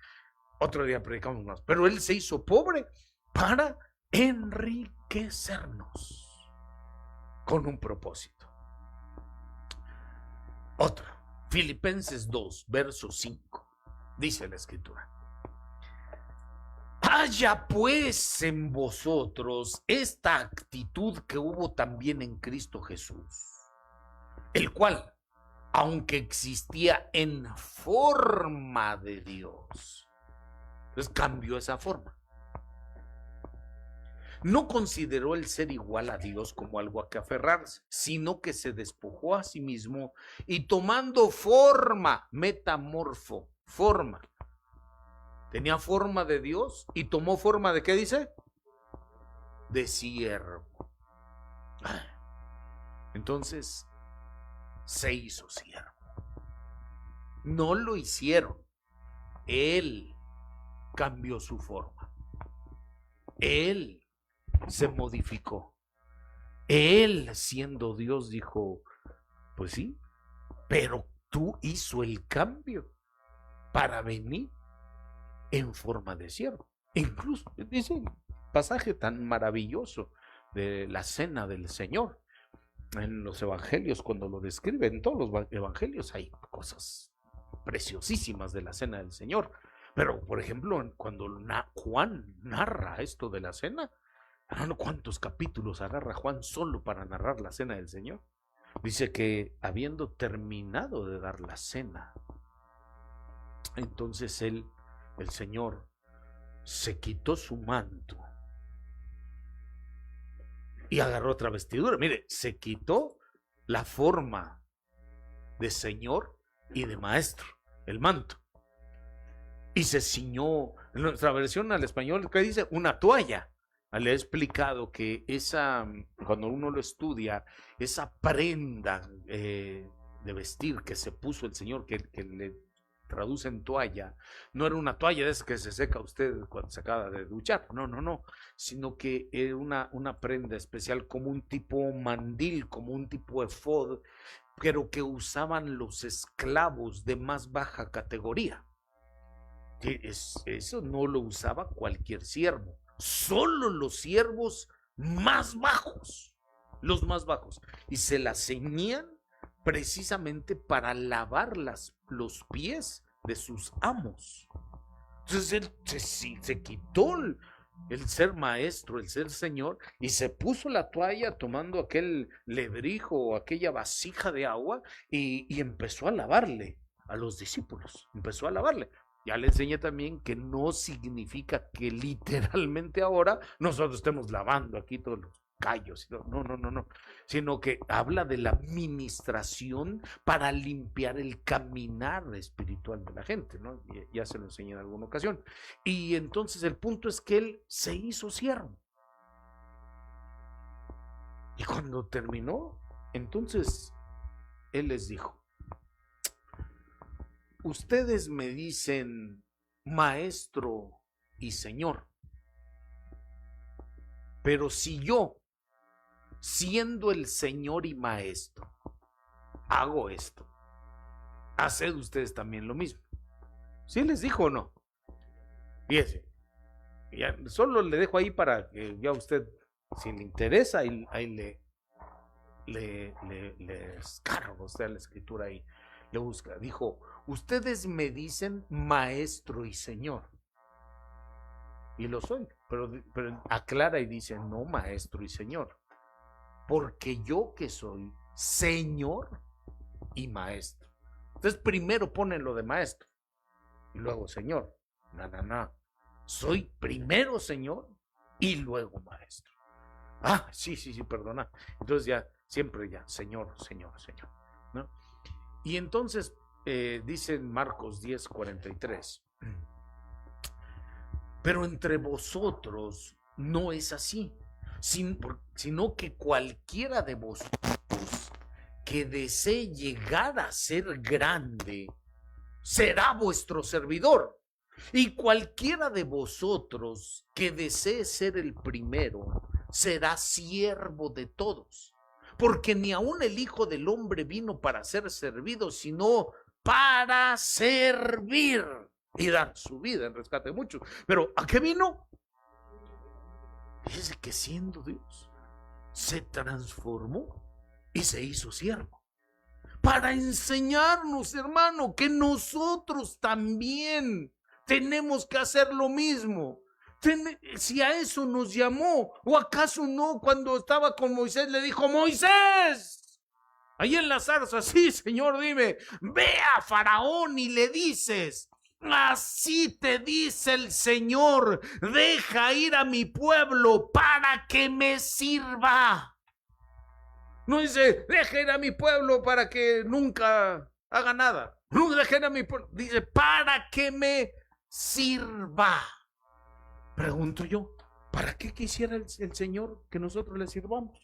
Otro día predicamos más. Pero él se hizo pobre para enriquecernos con un propósito. Otro. Filipenses 2, verso 5, dice la escritura. Haya pues en vosotros esta actitud que hubo también en Cristo Jesús, el cual, aunque existía en forma de Dios, pues cambió esa forma. No consideró el ser igual a Dios como algo a que aferrarse, sino que se despojó a sí mismo y tomando forma, forma, Tenía forma de Dios y tomó forma de, ¿qué dice? De siervo. Entonces se hizo siervo. No lo hicieron. Él cambió su forma. Él se modificó. Él, siendo Dios, dijo, pues sí, pero tú hizo el cambio para venir en forma de siervo. Incluso dice un pasaje tan maravilloso de la cena del Señor en los evangelios, cuando lo describen, en todos los evangelios hay cosas preciosísimas de la cena del Señor. Pero, por ejemplo, cuando Juan narra esto de la cena, ¿cuántos capítulos agarra Juan solo para narrar la cena del Señor? Dice que habiendo terminado de dar la cena, entonces el Señor se quitó su manto y agarró otra vestidura. Mire, se quitó la forma de Señor y de Maestro, el manto, y se ciñó. En nuestra versión al español, ¿qué dice? Una toalla. Le he explicado que cuando uno lo estudia, esa prenda de vestir que se puso el Señor, que le traduce en toalla, no era una toalla de esa que se seca usted cuando se acaba de duchar, no, sino que era una prenda especial, como un tipo mandil, como un tipo efod, pero que usaban los esclavos de más baja categoría. Eso no lo usaba cualquier siervo, solo los siervos más bajos, los más bajos, y se la ceñían precisamente para lavar los pies de sus amos. Entonces él se quitó el ser maestro, el ser Señor, y se puso la toalla tomando aquel lebrijo o aquella vasija de agua y empezó a lavarle a los discípulos, empezó a lavarle. Ya le enseñé también que no significa que literalmente ahora nosotros estemos lavando aquí todos los callos, no, sino que habla de la ministración para limpiar el caminar espiritual de la gente, ¿no? Ya se lo enseñé en alguna ocasión. Y entonces el punto es que él se hizo siervo. Y cuando terminó, entonces él les dijo: ustedes me dicen maestro y señor, pero si yo, siendo el Señor y Maestro, hago esto, haced ustedes también lo mismo. ¿Sí les dijo o no? Fíjese, ya, solo le dejo ahí para que ya usted, si le interesa, ahí le descarga usted la escritura ahí, le busca. Dijo: ustedes me dicen maestro y señor, y lo soy, pero aclara y dice: no maestro y señor, porque yo que soy Señor y Maestro. Entonces primero ponen lo de Maestro y luego Señor. No. Soy primero Señor y luego Maestro. Sí, perdona. Entonces ya, siempre ya, Señor, ¿no? Y entonces dice en Marcos 10:43, pero entre vosotros no es así, sino que cualquiera de vosotros que desee llegar a ser grande será vuestro servidor, y cualquiera de vosotros que desee ser el primero será siervo de todos, porque ni aun el Hijo del Hombre vino para ser servido, sino para servir y dar su vida en rescate de muchos. Pero ¿a qué vino? Fíjese que siendo Dios se transformó y se hizo siervo para enseñarnos, hermano, que nosotros también tenemos que hacer lo mismo. Si a eso nos llamó, o acaso no, cuando estaba con Moisés le dijo: Moisés, ahí en la zarza, sí, Señor, dime, ve a Faraón y le dices: así te dice el Señor, deja ir a mi pueblo para que me sirva. No dice: deja ir a mi pueblo para que nunca haga nada. No, deja ir a mi pueblo. Dice: para que me sirva. Pregunto yo, ¿para qué quisiera el Señor que nosotros le sirvamos?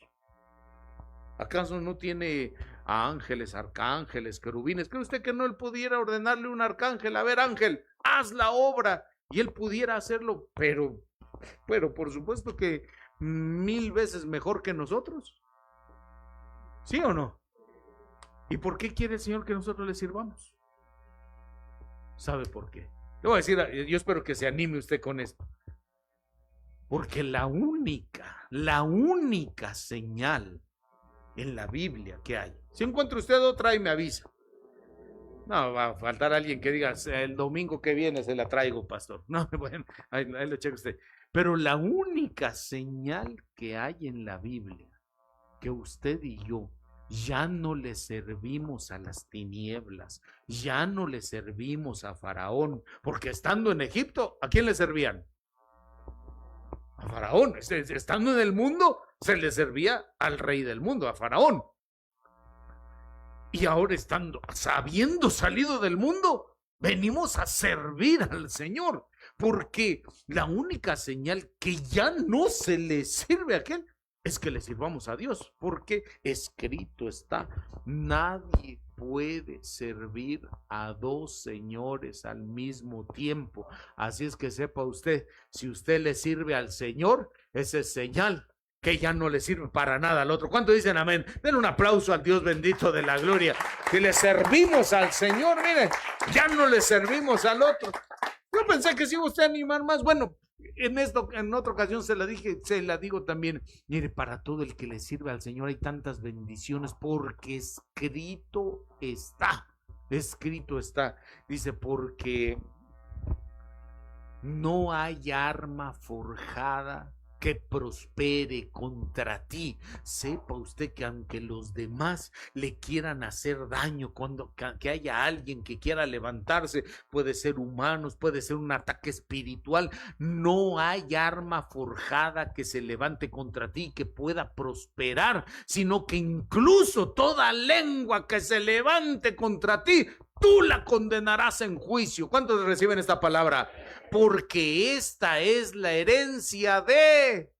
¿Acaso no tiene a ángeles, arcángeles, querubines? ¿Cree usted que no él pudiera ordenarle un arcángel? A ver, ángel, haz la obra. Y él pudiera hacerlo, pero por supuesto que 1000 veces mejor que nosotros. ¿Sí o no? ¿Y por qué quiere el Señor que nosotros le sirvamos? ¿Sabe por qué? Le voy a decir, yo espero que se anime usted con esto. Porque la única señal en la Biblia que hay. Si encuentra usted otra y me avisa. No, va a faltar alguien que diga, el domingo que viene se la traigo, pastor. No, bueno, ahí lo cheque usted. Pero la única señal que hay en la Biblia, que usted y yo ya no le servimos a las tinieblas, ya no le servimos a Faraón, porque estando en Egipto, ¿a quién le servían? A Faraón. Estando en el mundo, se le servía al rey del mundo, a Faraón. Y ahora habiendo salido del mundo, venimos a servir al Señor, porque la única señal que ya no se le sirve a aquel es que le sirvamos a Dios, porque escrito está, nadie puede servir a dos señores al mismo tiempo. Así es que sepa usted, si usted le sirve al Señor, esa es señal que ya no le sirve para nada al otro. ¿Cuánto dicen amén? Den un aplauso al Dios bendito de la gloria. Si le servimos al Señor, mire, ya no le servimos al otro. Yo pensé que si iba usted a animar más. Bueno, en otra ocasión se la dije, se la digo también. Mire, para todo el que le sirve al Señor hay tantas bendiciones, porque escrito está. Escrito está. Dice, porque no hay arma forjada que prospere contra ti. Sepa usted que aunque los demás le quieran hacer daño, que haya alguien que quiera levantarse, puede ser humanos, puede ser un ataque espiritual, no hay arma forjada que se levante contra ti que pueda prosperar, sino que incluso toda lengua que se levante contra ti, tú la condenarás en juicio. ¿Cuántos reciben esta palabra? Porque esta es la herencia de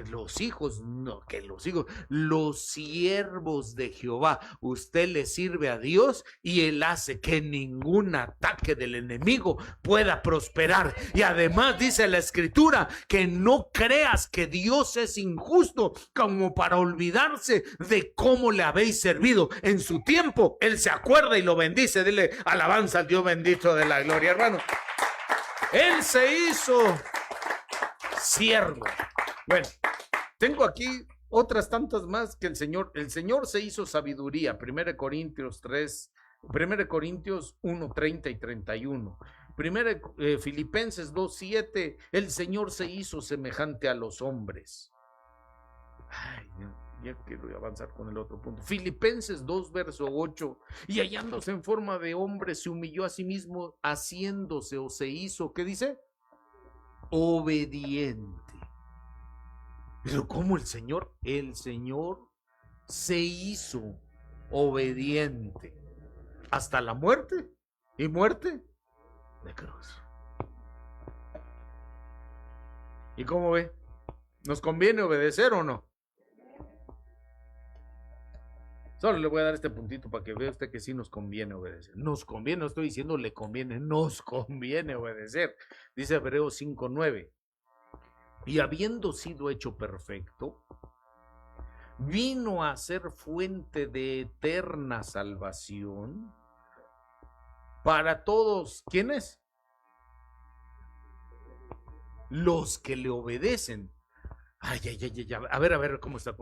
los hijos, no, que los hijos, los siervos de Jehová. Usted le sirve a Dios y Él hace que ningún ataque del enemigo pueda prosperar. Y además dice la Escritura que no creas que Dios es injusto como para olvidarse de cómo le habéis servido. En su tiempo Él se acuerda y lo bendice. Dile alabanza al Dios bendito de la gloria, hermano. Él se hizo siervo. Bueno, tengo aquí otras tantas más que el Señor se hizo sabiduría. 1 Corintios 1 30 y 31. Filipenses 2:7, el Señor se hizo semejante a los hombres. Ay, ya quiero avanzar con el otro punto. Filipenses 2, verso 8, y hallándose en forma de hombre, se humilló a sí mismo, haciéndose o se hizo, ¿qué dice? Obediente. Pero ¿cómo el Señor se hizo obediente hasta la muerte y muerte de cruz? ¿Y cómo ve? ¿Nos conviene obedecer o no? Solo le voy a dar este puntito para que vea usted que sí nos conviene obedecer. Nos conviene, no estoy diciendo le conviene, nos conviene obedecer. Dice Hebreos 5:9. Y habiendo sido hecho perfecto, vino a ser fuente de eterna salvación para todos. ¿Quiénes? Los que le obedecen. Ay. A ver, ¿cómo está?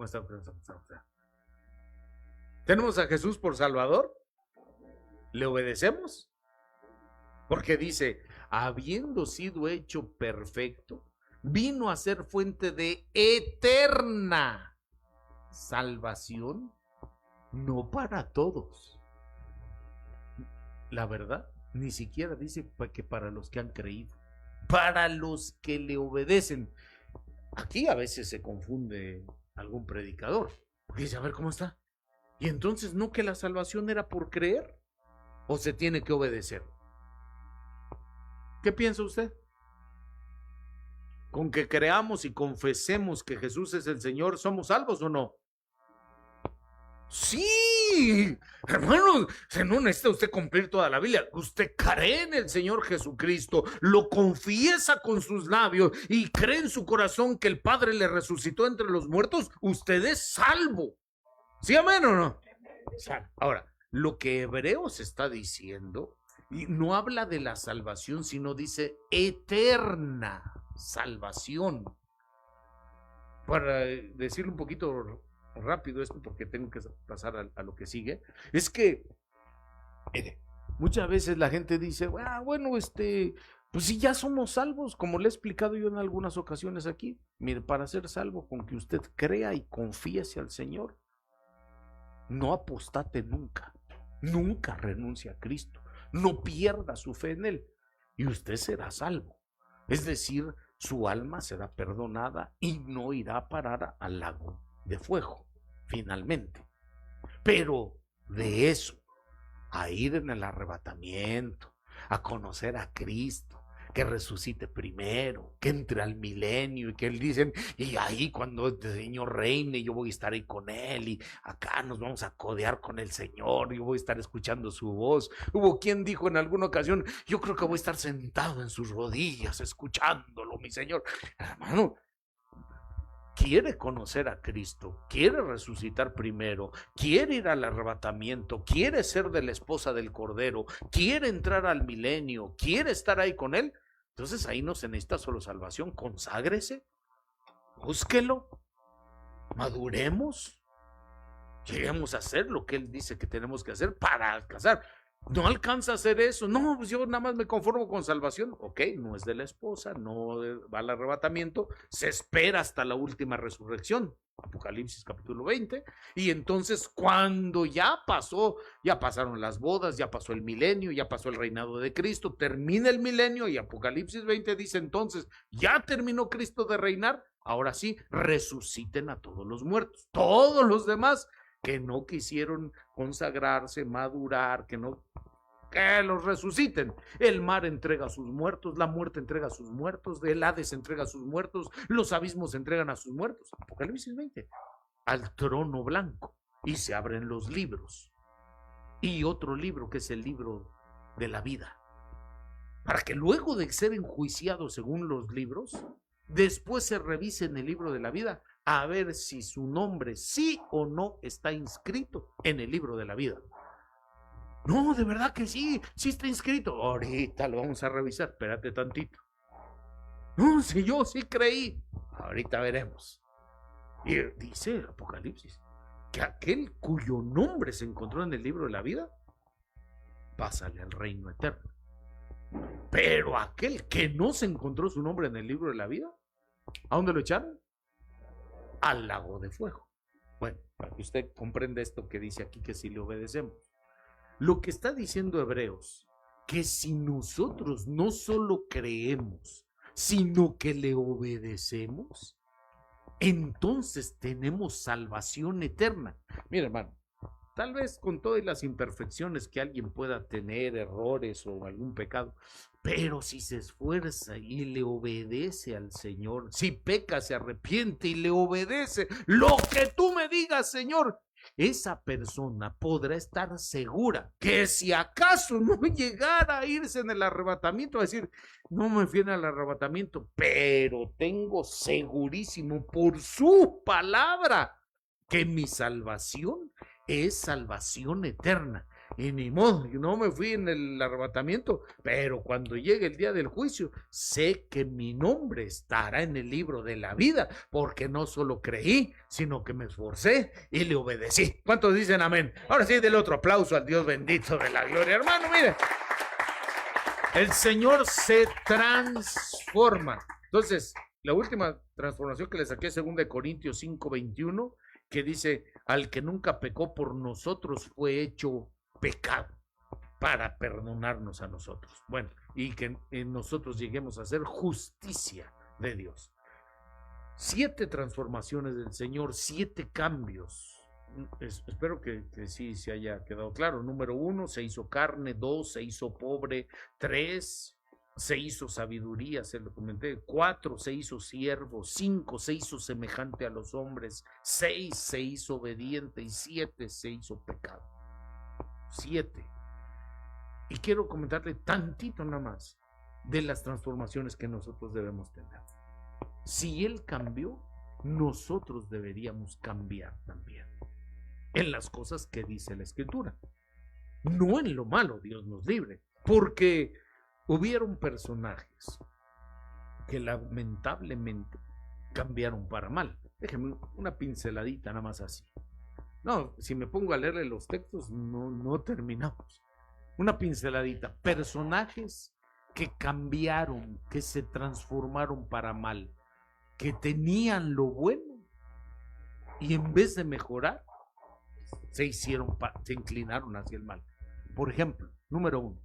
¿Tenemos a Jesús por Salvador? ¿Le obedecemos? Porque dice, habiendo sido hecho perfecto, vino a ser fuente de eterna salvación, no para todos. La verdad, ni siquiera dice que para los que han creído, para los que le obedecen. Aquí a veces se confunde algún predicador, porque dice, a ver, ¿cómo está? Y entonces, ¿no que la salvación era por creer? ¿O se tiene que obedecer? ¿Qué piensa usted? ¿Con que creamos y confesemos que Jesús es el Señor, somos salvos o no? Sí, hermano, no necesita usted cumplir toda la Biblia. Usted cree en el Señor Jesucristo, lo confiesa con sus labios y cree en su corazón que el Padre le resucitó entre los muertos. Usted es salvo. ¿Sí, amén o no? Ahora, lo que Hebreos está diciendo, y no habla de la salvación, sino dice eterna salvación. Para decirlo un poquito rápido esto, porque tengo que pasar a lo que sigue, es que muchas veces la gente dice, bueno, pues si ya somos salvos, como le he explicado yo en algunas ocasiones aquí, mire, para ser salvo, con que usted crea y confíese al Señor, no apostate nunca, nunca renuncie a Cristo, no pierda su fe en Él, y usted será salvo. Es decir, su alma será perdonada y no irá a parar al lago de fuego, finalmente. Pero de eso, a ir en el arrebatamiento, a conocer a Cristo, que resucite primero, que entre al milenio y que él dicen, y ahí cuando el Señor reine, yo voy a estar ahí con él y acá nos vamos a codear con el Señor, yo voy a estar escuchando su voz. Hubo quien dijo en alguna ocasión, yo creo que voy a estar sentado en sus rodillas escuchándolo, mi Señor. Hermano, quiere conocer a Cristo, quiere resucitar primero, quiere ir al arrebatamiento, quiere ser de la esposa del Cordero, quiere entrar al milenio, quiere estar ahí con Él, entonces ahí no se necesita solo salvación, conságrese, búsquelo, maduremos, lleguemos a hacer lo que Él dice que tenemos que hacer para alcanzar. No alcanza a hacer eso, no, pues yo nada más me conformo con salvación. Ok, no es de la esposa, no va al arrebatamiento, se espera hasta la última resurrección, Apocalipsis capítulo 20, y entonces cuando ya pasaron las bodas, ya pasó el milenio, ya pasó el reinado de Cristo, termina el milenio y Apocalipsis 20 dice entonces, ya terminó Cristo de reinar, ahora sí, resuciten a todos los muertos, todos los demás que no quisieron consagrarse, madurar, que los resuciten. El mar entrega a sus muertos, la muerte entrega a sus muertos, el Hades entrega a sus muertos, los abismos entregan a sus muertos. Apocalipsis 20. Al trono blanco y se abren los libros. Y otro libro que es el libro de la vida. Para que luego de ser enjuiciado según los libros, después se revise en el libro de la vida a ver si su nombre sí o no está inscrito en el libro de la vida. No, de verdad que sí está inscrito. Ahorita lo vamos a revisar, espérate tantito. No, si yo sí creí, ahorita veremos. Y dice el Apocalipsis que aquel cuyo nombre se encontró en el libro de la vida, pásale al reino eterno. Pero aquel que no se encontró su nombre en el libro de la vida, ¿a dónde lo echaron? Al lago de fuego. Bueno, para que usted comprenda esto que dice aquí, que si le obedecemos. Lo que está diciendo Hebreos, que si nosotros no solo creemos, sino que le obedecemos, entonces tenemos salvación eterna. Mira, hermano, tal vez con todas las imperfecciones que alguien pueda tener, errores o algún pecado, pero si se esfuerza y le obedece al Señor, si peca, se arrepiente y le obedece lo que tú me digas, Señor, esa persona podrá estar segura que si acaso no llegara a irse en el arrebatamiento, va a decir, no me fui en el arrebatamiento, pero tengo segurísimo por su palabra que mi salvación es salvación eterna. Y ni modo, no me fui en el arrebatamiento, pero cuando llegue el día del juicio, sé que mi nombre estará en el libro de la vida, porque no solo creí, sino que me esforcé y le obedecí. ¿Cuántos dicen amén? Ahora sí, denle otro aplauso al Dios bendito de la gloria. Hermano, mire, el Señor se transforma. Entonces, la última transformación que le saqué es 2 Corintios 5:21, que dice, al que nunca pecó por nosotros fue hecho pecado para perdonarnos a nosotros. Bueno, y que en nosotros lleguemos a ser justicia de Dios. 7 transformaciones del Señor, 7 cambios. Espero que sí se haya quedado claro. Número 1, se hizo carne. 2, se hizo pobre. 3, se hizo sabiduría, se lo comenté. 4, se hizo siervo. 5, se hizo semejante a los hombres. 6, se hizo obediente. Y 7, se hizo pecado. 7. Y quiero comentarle tantito nada más de las transformaciones que nosotros debemos tener. Si Él cambió, nosotros deberíamos cambiar también en las cosas que dice la Escritura, no en lo malo. Dios nos libre, porque hubieron personajes que lamentablemente cambiaron para mal. Déjenme una pinceladita nada más así. No, si me pongo a leerle los textos no terminamos. Una pinceladita. Personajes que cambiaron, que se transformaron para mal, que tenían lo bueno y en vez de mejorar, se inclinaron hacia el mal. Por ejemplo, número 1,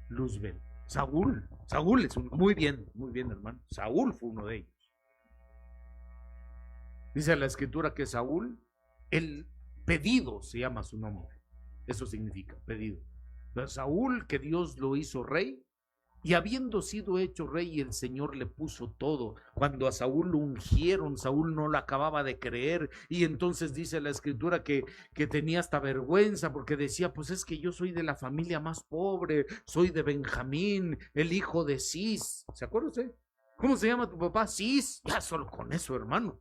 Luzbel. Saúl es muy bien, hermano. Saúl fue uno de ellos. Dice la Escritura que Saúl, el pedido se llama su nombre. Eso significa pedido. Pero Saúl, que Dios lo hizo rey, y habiendo sido hecho rey, el Señor le puso todo. Cuando a Saúl lo ungieron, Saúl no lo acababa de creer, y entonces dice la Escritura que tenía hasta vergüenza, porque decía, pues es que yo soy de la familia más pobre, soy de Benjamín, el hijo de Cis. ¿Se acuerda usted? ¿Cómo se llama tu papá? Cis. Ya solo con eso, hermano.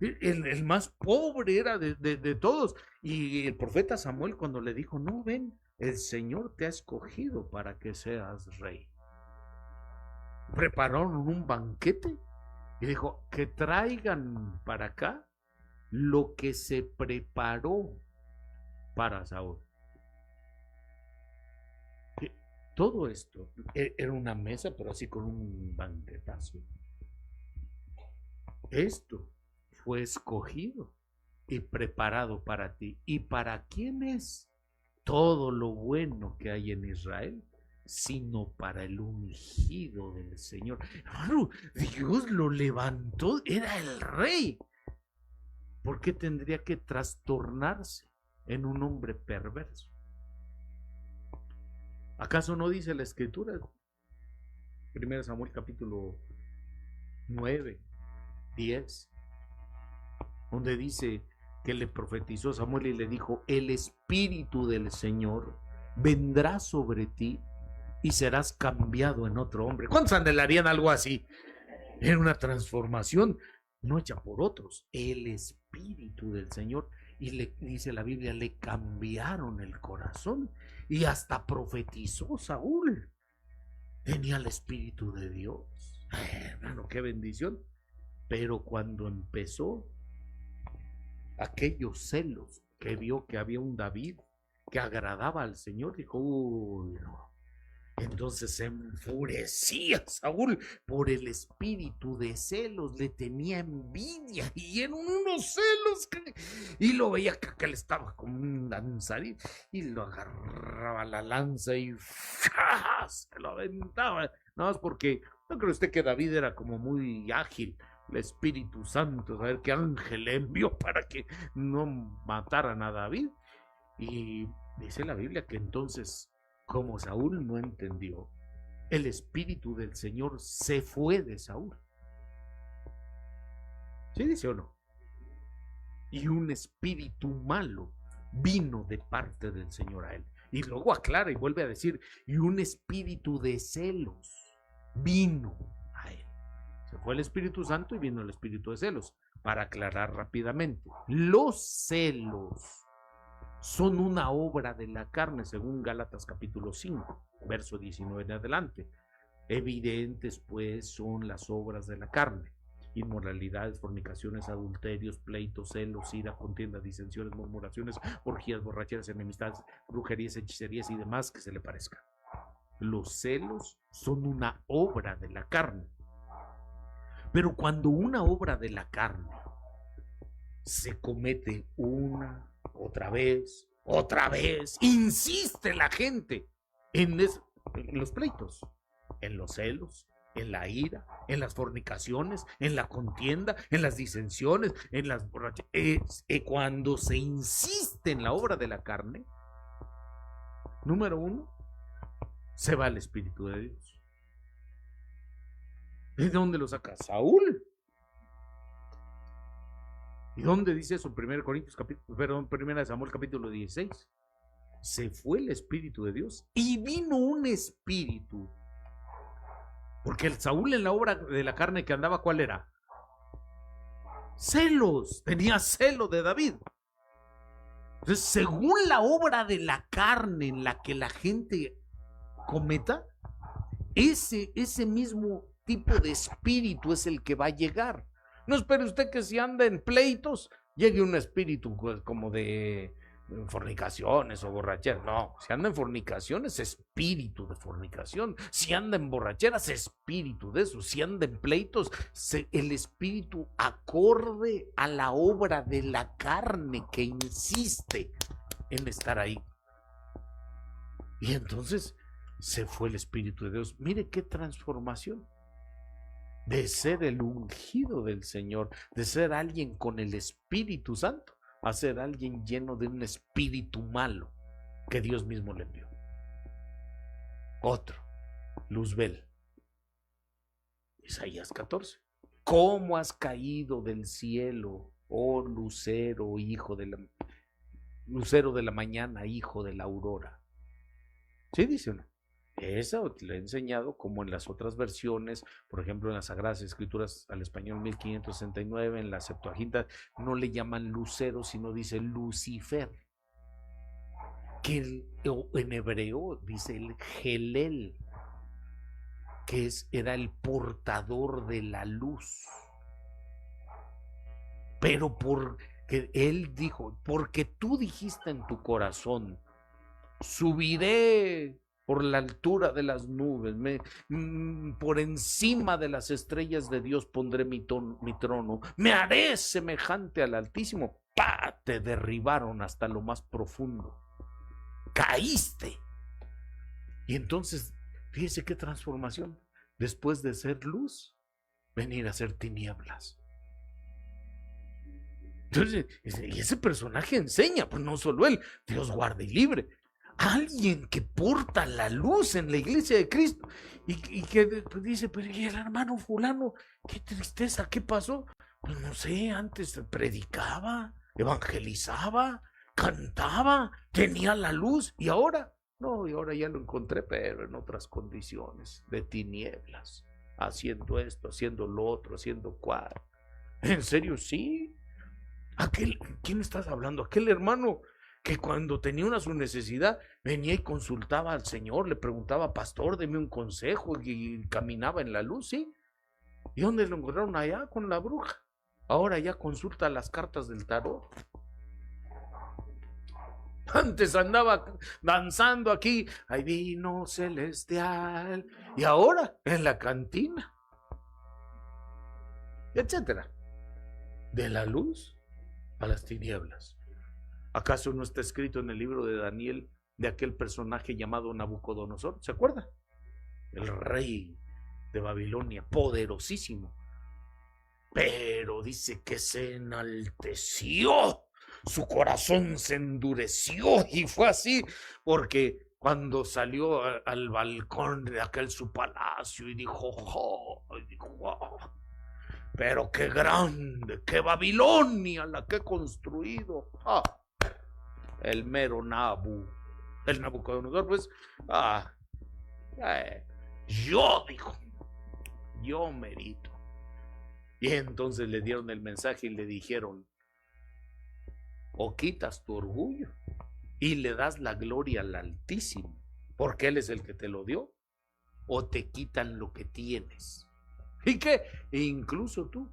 El más pobre era de todos. Y el profeta Samuel, cuando le dijo, no, ven, el Señor te ha escogido para que seas rey. Prepararon un banquete y dijo, que traigan para acá lo que se preparó para Saúl. Todo esto era una mesa, pero así con un banquetazo. Esto fue escogido y preparado para ti. ¿Y para quién es todo lo bueno que hay en Israel? Sino para el ungido del Señor. Hermano, Dios lo levantó, era el rey. ¿Por qué tendría que trastornarse en un hombre perverso? ¿Acaso no dice la Escritura? 1 Samuel capítulo 9, 10, donde dice que le profetizó Samuel y le dijo, el Espíritu del Señor vendrá sobre ti y serás cambiado en otro hombre. ¿Cuántos anhelarían algo así? Era una transformación no hecha por otros, el Espíritu del Señor. Y le dice la Biblia, le cambiaron el corazón y hasta profetizó Saúl. Tenía el Espíritu de Dios. Hermano, qué bendición. Pero cuando empezó aquellos celos, que vio que había un David que agradaba al Señor, dijo, uy, no. Entonces se enfurecía Saúl por el espíritu de celos, le tenía envidia y eran unos celos y lo veía que le estaba como un lanzarín y lo agarraba la lanza y se lo aventaba. Nada más porque no cree usted que David era como muy ágil, el Espíritu Santo, a ver qué ángel le envió para que no mataran a David. Y dice la Biblia que entonces, como Saúl no entendió, el Espíritu del Señor se fue de Saúl. ¿Sí dice o no? Y un espíritu malo vino de parte del Señor a él. Y luego aclara y vuelve a decir, y un espíritu de celos vino a él. Se fue el Espíritu Santo y vino el espíritu de celos. Para aclarar rápidamente, los celos son una obra de la carne, según Gálatas capítulo 5, verso 19 en adelante. Evidentes, pues, son las obras de la carne: inmoralidades, fornicaciones, adulterios, pleitos, celos, ira, contiendas, disensiones, murmuraciones, orgías, borracheras, enemistades, brujerías, hechicerías y demás que se le parezcan. Los celos son una obra de la carne. Pero cuando una obra de la carne se comete otra vez, insiste la gente en los pleitos, en los celos, en la ira, en las fornicaciones, en la contienda, en las disensiones, en las borracheras. Cuando se insiste en la obra de la carne, número 1, se va el Espíritu de Dios. ¿Y de dónde lo saca? Saúl. ¿Y dónde dice eso? 1 Samuel capítulo 16. Se fue el Espíritu de Dios y vino un espíritu. Porque el Saúl en la obra de la carne que andaba, ¿cuál era? Celos. Tenía celo de David. Entonces, según la obra de la carne en la que la gente cometa, ese mismo tipo de espíritu es el que va a llegar. No espere usted que si anda en pleitos llegue un espíritu como de fornicaciones o borracheras. No, si anda en fornicaciones, espíritu de fornicación. Si anda en borracheras, espíritu de eso. Si anda en pleitos, el espíritu acorde a la obra de la carne que insiste en estar ahí. Y entonces se fue el Espíritu de Dios. Mire qué transformación. De ser el ungido del Señor, de ser alguien con el Espíritu Santo, a ser alguien lleno de un espíritu malo que Dios mismo le envió. Otro, Luzbel. Isaías 14. ¿Cómo has caído del cielo, oh lucero, lucero de la mañana, hijo de la aurora? ¿Sí dice o no? Esa le he enseñado como en las otras versiones, por ejemplo en las Sagradas Escrituras al español 1569, en la Septuaginta no le llaman lucero, sino dice Lucifer, que en hebreo dice el Gelel, que era el portador de la luz. Pero porque él dijo, porque tú dijiste en tu corazón, subiré por la altura de las nubes, por encima de las estrellas de Dios pondré mi trono, me haré semejante al Altísimo. ¡Pah! Te derribaron hasta lo más profundo, caíste. Y entonces, fíjese qué transformación, después de ser luz, venir a ser tinieblas. Entonces, y ese personaje enseña, pues no solo él, Dios guarde y libre, alguien que porta la luz en la iglesia de Cristo y que pues dice, pero ¿y el hermano fulano? Qué tristeza, ¿qué pasó? Pues no sé, antes predicaba, evangelizaba, cantaba, tenía la luz y ahora, no, y ahora ya lo encontré, pero en otras condiciones, de tinieblas, haciendo esto, haciendo lo otro, haciendo cual. ¿En serio? Sí. ¿Quién estás hablando? Aquel hermano que cuando tenía su necesidad venía y consultaba al Señor, le preguntaba, pastor, deme un consejo, y caminaba en la luz, ¿sí? ¿Y dónde lo encontraron? Allá con la bruja. Ahora ya consulta las cartas del tarot. Antes andaba danzando aquí, hay vino celestial, y ahora en la cantina, etcétera. De la luz a las tinieblas. ¿Acaso no está escrito en el libro de Daniel de aquel personaje llamado Nabucodonosor? ¿Se acuerda? El rey de Babilonia, poderosísimo. Pero dice que se enalteció, su corazón se endureció y fue así porque cuando salió al balcón de aquel su palacio y dijo, oh, pero qué grande, qué Babilonia la que he construido. El mero el Nabucodonosor, pues, dijo, yo merito. Y entonces le dieron el mensaje y le dijeron, o quitas tu orgullo y le das la gloria al Altísimo, porque Él es el que te lo dio, o te quitan lo que tienes. ¿Y qué? E incluso tú,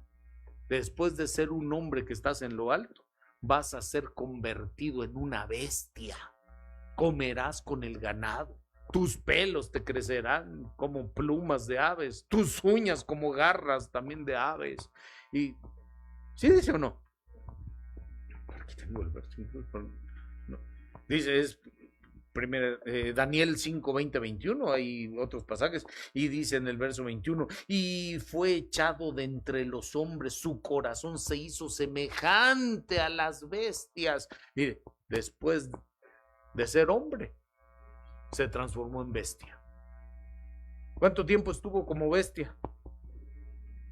después de ser un hombre que estás en lo alto, vas a ser convertido en una bestia. Comerás con el ganado. Tus pelos te crecerán como plumas de aves. Tus uñas como garras también de aves. Y ¿sí dice o no? Aquí tengo el versículo. No. Dice, es Daniel 5, 20, 21, hay otros pasajes, y dice en el verso 21, y fue echado de entre los hombres, su corazón se hizo semejante a las bestias. Mire, después de ser hombre, se transformó en bestia. ¿Cuánto tiempo estuvo como bestia?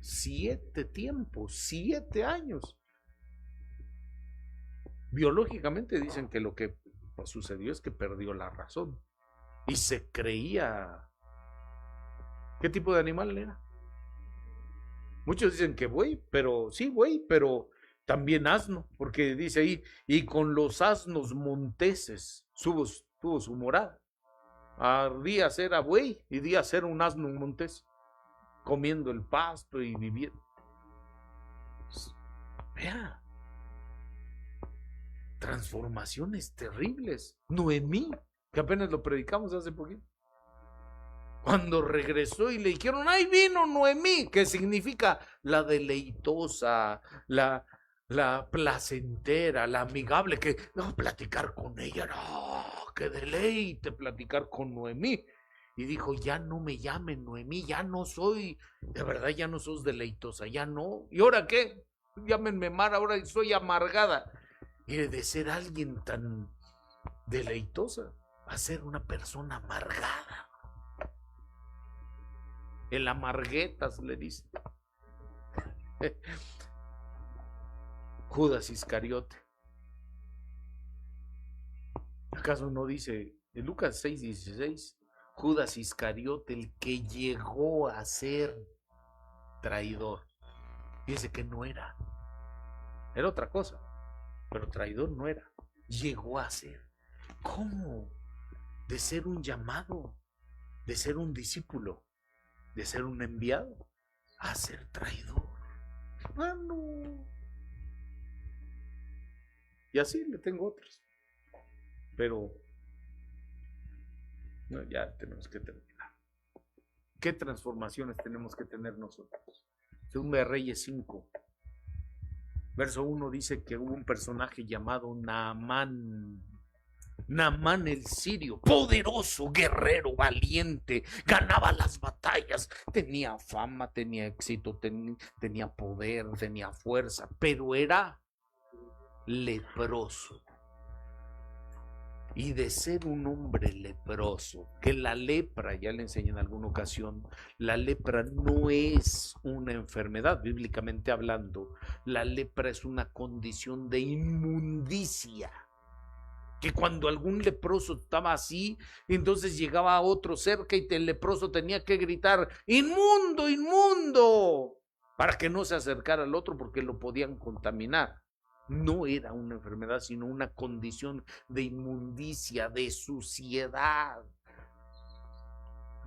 7 tiempos, 7 años. Biológicamente dicen que lo que sucedió es que perdió la razón y se creía. ¿Qué tipo de animal era? Muchos dicen que buey, pero sí, buey, pero también asno, porque dice ahí, y con los asnos monteses tuvo su morada. Días era buey y días era un asno montés, comiendo el pasto y viviendo. Vea, transformaciones terribles. Noemí, que apenas lo predicamos hace poquito. Cuando regresó y le dijeron, ahí vino Noemí, que significa la deleitosa, la placentera, la amigable, que no, platicar con ella, no, qué deleite platicar con Noemí. Y dijo, ya no me llamen Noemí, ya no soy, de verdad ya no sos deleitosa, ya no. ¿Y ahora qué? Llámenme Mara, ahora soy amargada. Y de ser alguien tan deleitosa a ser una persona amargada. El amarguetas le dice. Judas Iscariote. ¿Acaso no dice en Lucas 6:16? Judas Iscariote, el que llegó a ser traidor. Dice que no era. Era otra cosa, pero traidor no era. Llegó a ser. ¿Cómo? De ser un llamado, de ser un discípulo, de ser un enviado, a ser traidor. Hermano. Y así le tengo otros. Pero no, ya tenemos que terminar. ¿Qué transformaciones tenemos que tener nosotros? Segunda de Reyes 5, verso 1 dice que hubo un personaje llamado Naamán. Naamán el sirio, poderoso, guerrero, valiente, ganaba las batallas, tenía fama, tenía éxito, tenía poder, tenía fuerza, pero era leproso. Y de ser un hombre leproso, que la lepra, ya le enseñé en alguna ocasión, la lepra no es una enfermedad, bíblicamente hablando, la lepra es una condición de inmundicia. Que cuando algún leproso estaba así, entonces llegaba otro cerca y el leproso tenía que gritar, inmundo, inmundo, para que no se acercara al otro porque lo podían contaminar. No era una enfermedad, sino una condición de inmundicia, de suciedad.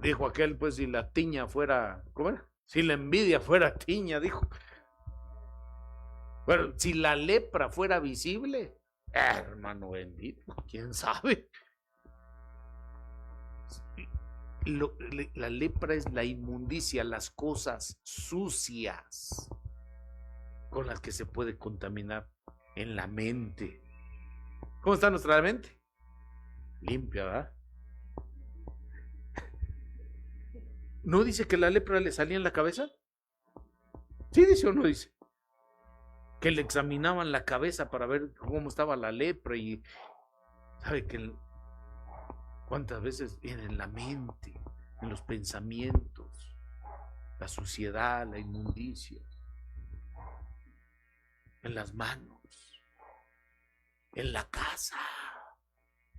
Dijo aquel, pues si la tiña fuera, ¿cómo era? Si la envidia fuera tiña, dijo. Bueno, si la lepra fuera visible, hermano bendito, quién sabe. La lepra es la inmundicia, las cosas sucias con las que se puede contaminar en la mente. ¿Cómo está nuestra mente? Limpia, ¿verdad? ¿No dice que la lepra le salía en la cabeza? ¿Sí dice o no dice? Que le examinaban la cabeza para ver cómo estaba la lepra y sabe que cuántas veces en la mente, en los pensamientos, la suciedad, la inmundicia, en las manos, en la casa.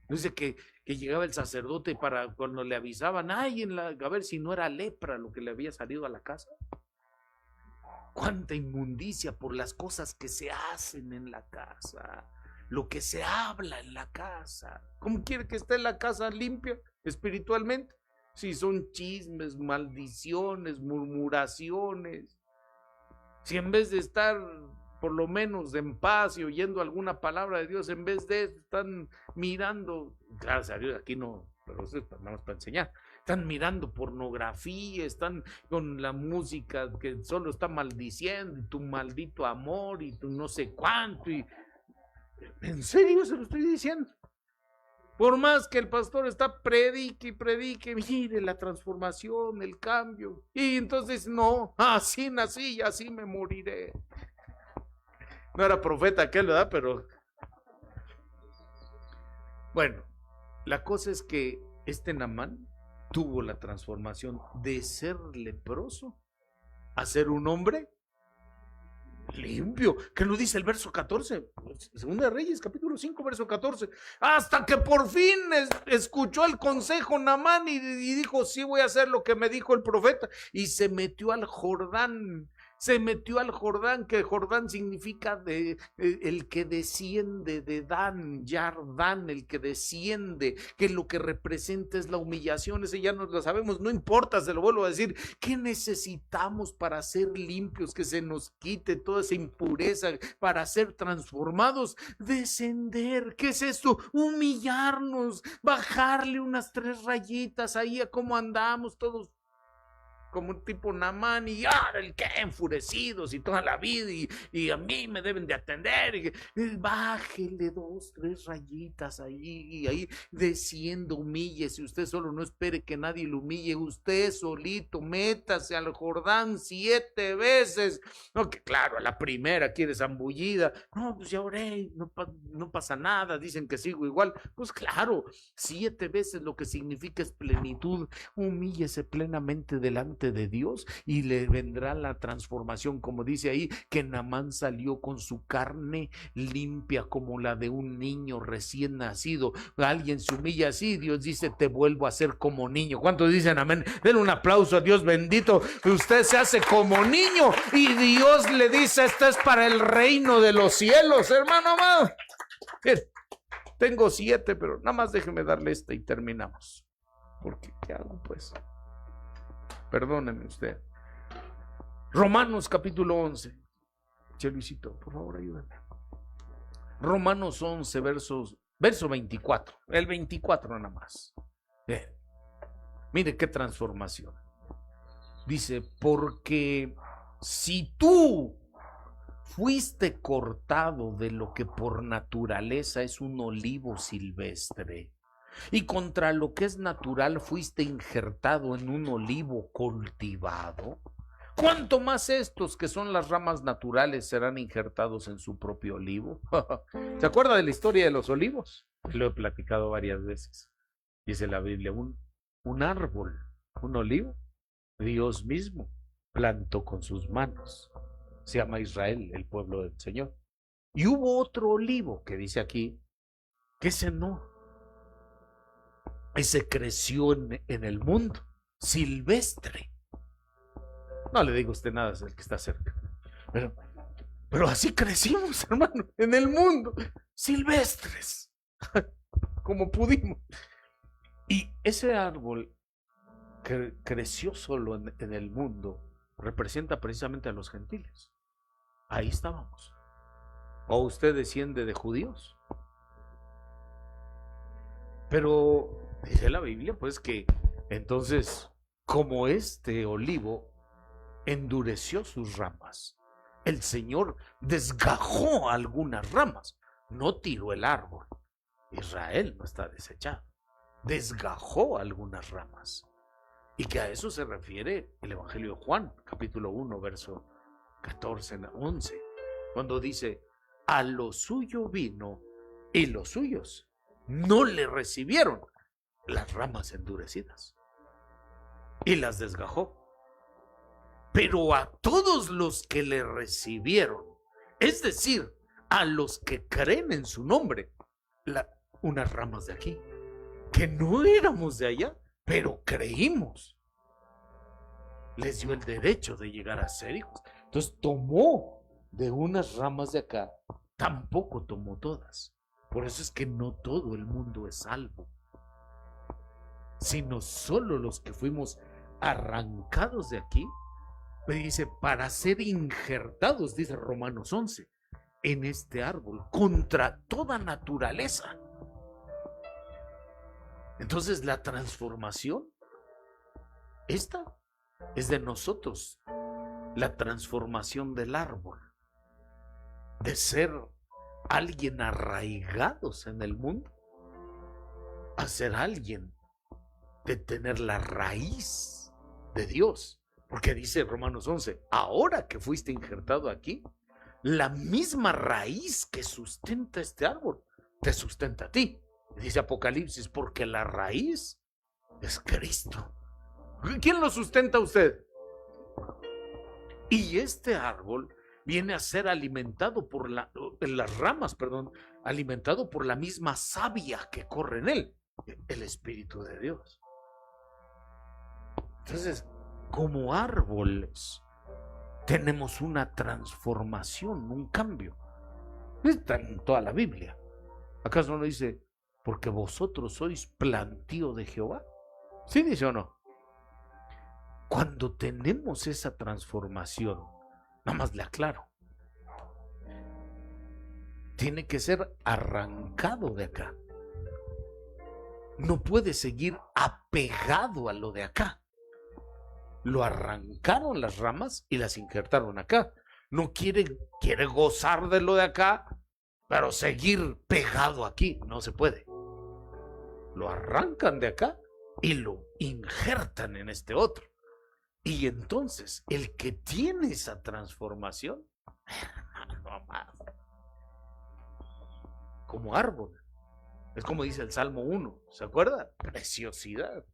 Dice que llegaba el sacerdote para cuando le avisaban, ay, a ver si no era lepra lo que le había salido a la casa. Cuánta inmundicia por las cosas que se hacen en la casa, lo que se habla en la casa. ¿Cómo quiere que esté la casa limpia espiritualmente? Si son chismes, maldiciones, murmuraciones. Si en vez de estar por lo menos en paz y oyendo alguna palabra de Dios, en vez de eso están mirando, gracias a Dios aquí no, pero eso es nada más para enseñar. Están mirando pornografía, están con la música que solo está maldiciendo, y tu maldito amor, y tu no sé cuánto, y en serio se lo estoy diciendo. Por más que el pastor está predique y predique, mire la transformación, el cambio, y entonces no, así nací y así me moriré. No era profeta aquel, ¿verdad? Pero bueno, la cosa es que este Naamán tuvo la transformación de ser leproso a ser un hombre limpio, que lo dice el verso 14, Segunda de Reyes, capítulo 5, verso 14, hasta que por fin escuchó el consejo Naamán y dijo, sí voy a hacer lo que me dijo el profeta, y se metió al Jordán, que Jordán significa el que desciende de Dan, Yardán, el que desciende, que lo que representa es la humillación. Ese ya nos lo sabemos, no importa, se lo vuelvo a decir. ¿Qué necesitamos para ser limpios? Que se nos quite toda esa impureza, para ser transformados. Descender, ¿qué es esto? Humillarnos, bajarle unas 3 rayitas ahí a cómo andamos todos como un tipo Naamán y el que enfurecidos y toda la vida y a mí me deben de atender, y bájele 2, 3 rayitas ahí, y ahí descienda, humíllese usted solo, no espere que nadie lo humille, usted solito, métase al Jordán 7 veces, no, que claro, a la primera quiere zambullida, no, pues ya oré, no pasa nada, dicen que sigo igual, pues claro, 7 veces lo que significa es plenitud, humíllese plenamente delante de Dios y le vendrá la transformación, como dice ahí, que Naamán salió con su carne limpia como la de un niño recién nacido. Alguien se humilla así, Dios dice, te vuelvo a hacer como niño. ¿Cuántos dicen amén? Denle un aplauso a Dios bendito. Usted se hace como niño y Dios le dice, esto es para el reino de los cielos, hermano amado. Bien, tengo 7, pero nada más déjeme darle esta y terminamos, porque ¿qué hago pues? Perdóneme usted. Romanos capítulo 11. Che Luisito, por favor ayúdame. Romanos 11 verso 24. El 24 nada más. Mire qué transformación. Dice, porque si tú fuiste cortado de lo que por naturaleza es un olivo silvestre, y contra lo que es natural fuiste injertado en un olivo cultivado, ¿cuánto más estos que son las ramas naturales serán injertados en su propio olivo? ¿Se acuerda de la historia de los olivos? Lo he platicado varias veces. Dice la Biblia, un árbol, un olivo, Dios mismo plantó con sus manos. Se llama Israel, el pueblo del Señor. Y hubo otro olivo que dice aquí, que ese no. Ese creció en el mundo, silvestre. No le digo a usted nada, es el que está cerca. Pero así crecimos, hermano, en el mundo, silvestres, como pudimos. Y ese árbol que creció solo en el mundo representa precisamente a los gentiles. Ahí estábamos. ¿O usted desciende de judíos? Pero dice la Biblia, pues, que entonces, como este olivo endureció sus ramas, el Señor desgajó algunas ramas, no tiró el árbol. Israel no está desechado, desgajó algunas ramas. Y que a eso se refiere el Evangelio de Juan, capítulo 1, verso 14, 11, cuando dice, a lo suyo vino y los suyos no le recibieron, las ramas endurecidas, y las desgajó. Pero a todos los que le recibieron, es decir, a los que creen en su nombre, unas ramas de aquí, que no éramos de allá, pero creímos, les dio el derecho de llegar a ser hijos. Entonces tomó de unas ramas de acá, tampoco tomó todas. Por eso es que no todo el mundo es salvo, sino solo los que fuimos arrancados de aquí. Me dice, para ser injertados, dice Romanos 11, en este árbol, contra toda naturaleza. Entonces la transformación, esta es de nosotros, la transformación del árbol, de ser alguien arraigados en el mundo, a ser alguien de tener la raíz de Dios. Porque dice Romanos 11, ahora que fuiste injertado aquí, la misma raíz que sustenta este árbol, te sustenta a ti. Dice Apocalipsis, porque la raíz es Cristo. ¿Quién lo sustenta a usted? Y este árbol viene a ser alimentado por las ramas, alimentado por la misma savia que corre en él, el Espíritu de Dios. Entonces, como árboles, tenemos una transformación, un cambio. Está en toda la Biblia. ¿Acaso no dice, porque vosotros sois plantío de Jehová? ¿Sí dice o no? Cuando tenemos esa transformación, nada más le aclaro, tiene que ser arrancado de acá. No puede seguir apegado a lo de acá. Lo arrancaron las ramas y las injertaron acá. No quiere gozar de lo de acá, pero seguir pegado aquí. No se puede. Lo arrancan de acá y lo injertan en este otro. Y entonces, el que tiene esa transformación, no más, como árbol. Es como dice el Salmo 1, ¿se acuerda? Preciosidad.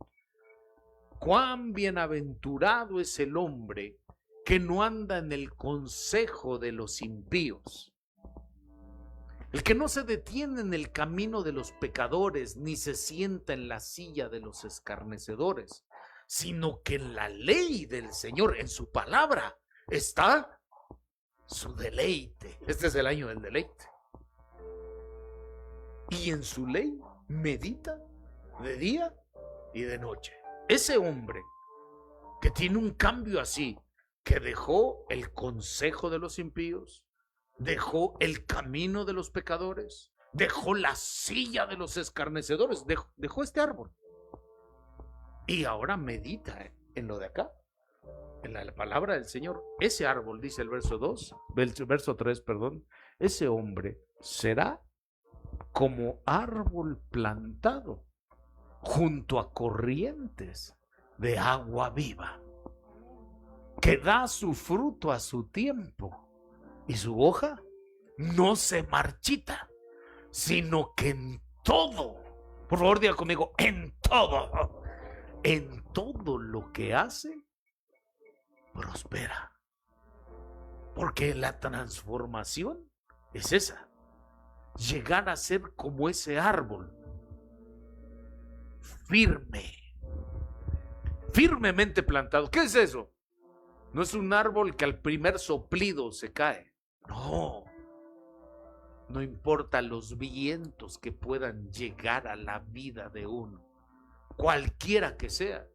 Cuán bienaventurado es el hombre que no anda en el consejo de los impíos, el que no se detiene en el camino de los pecadores, ni se sienta en la silla de los escarnecedores, sino que en la ley del Señor, en su palabra, está su deleite. Este es el año del deleite. Y en su ley medita de día y de noche. Ese hombre que tiene un cambio así, que dejó el consejo de los impíos, dejó el camino de los pecadores, dejó la silla de los escarnecedores, dejó este árbol. Y ahora medita en lo de acá, en la palabra del Señor. Ese árbol, dice el verso 3, ese hombre será como árbol plantado junto a corrientes de agua viva, que da su fruto a su tiempo y su hoja no se marchita, sino que en todo, por favor diga conmigo, en todo lo que hace, prospera. Porque la transformación es esa, llegar a ser como ese árbol, firmemente plantado. ¿Qué es eso? No es un árbol que al primer soplido se cae. No importa los vientos que puedan llegar a la vida de uno, cualquiera que sea,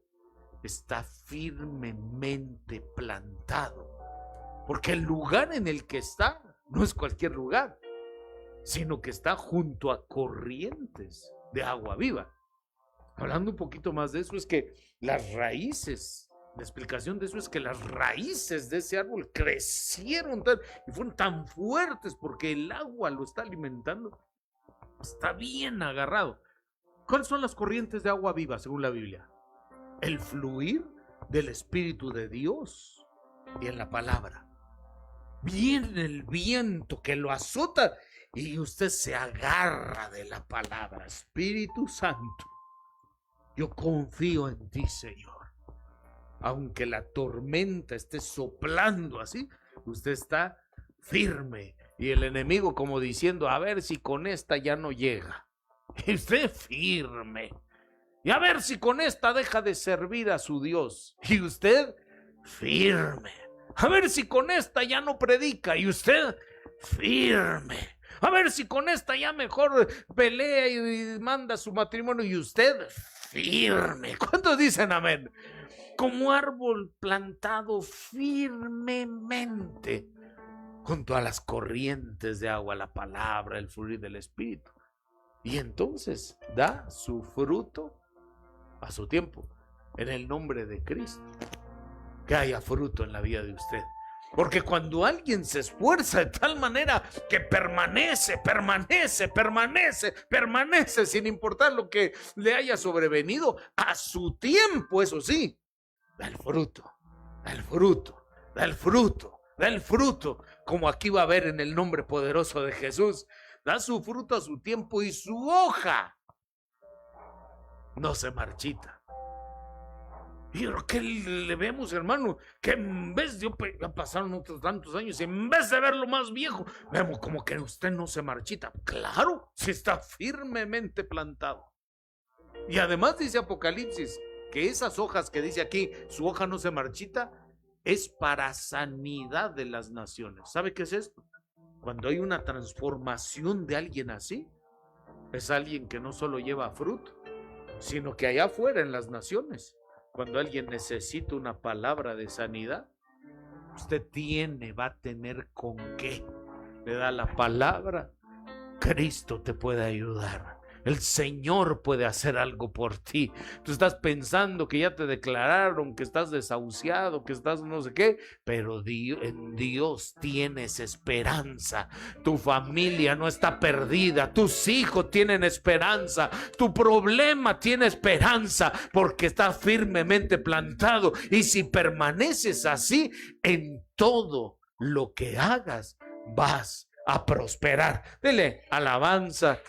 está firmemente plantado. Porque el lugar en el que está no es cualquier lugar, sino que está junto a corrientes de agua viva. Hablando un poquito más de eso, es que las raíces, la explicación de eso es que las raíces de ese árbol crecieron y fueron tan fuertes porque el agua lo está alimentando. Está bien agarrado. ¿Cuáles son las corrientes de agua viva según la Biblia? El fluir del Espíritu de Dios y en la palabra. Viene el viento que lo azota y usted se agarra de la palabra. Espíritu Santo, yo confío en ti, Señor. Aunque la tormenta esté soplando así, usted está firme. Y el enemigo como diciendo, a ver si con esta ya no llega. Y usted firme. Y a ver si con esta deja de servir a su Dios. Y usted firme. A ver si con esta ya no predica. Y usted firme. A ver si con esta ya mejor pelea y manda su matrimonio. Y usted firme. ¿Cuántos dicen amén? Como árbol plantado firmemente junto a las corrientes de agua, la palabra, el fluir del Espíritu. Y entonces da su fruto a su tiempo, en el nombre de Cristo. Que haya fruto en la vida de usted. Porque cuando alguien se esfuerza de tal manera que permanece sin importar lo que le haya sobrevenido, a su tiempo, eso sí, da el fruto, como aquí va a ver en el nombre poderoso de Jesús. Da su fruto a su tiempo y su hoja no se marchita. Y lo que le vemos, hermano, que en vez de, ya pasaron otros tantos años, en vez de verlo más viejo, vemos como que usted no se marchita. Claro, si está firmemente plantado. Y además dice Apocalipsis que esas hojas que dice aquí, su hoja no se marchita, es para sanidad de las naciones. ¿Sabe qué es esto? Cuando hay una transformación de alguien así, es alguien que no solo lleva fruto, sino que allá afuera en las naciones, cuando alguien necesita una palabra de sanidad, usted va a tener con qué. Le da la palabra, Cristo te puede ayudar. El Señor puede hacer algo por ti. Tú estás pensando que ya te declararon, que estás desahuciado, que estás no sé qué, pero en Dios tienes esperanza. Tu familia no está perdida, tus hijos tienen esperanza, tu problema tiene esperanza porque está firmemente plantado. Y si permaneces así, en todo lo que hagas, vas a prosperar. Dele alabanza,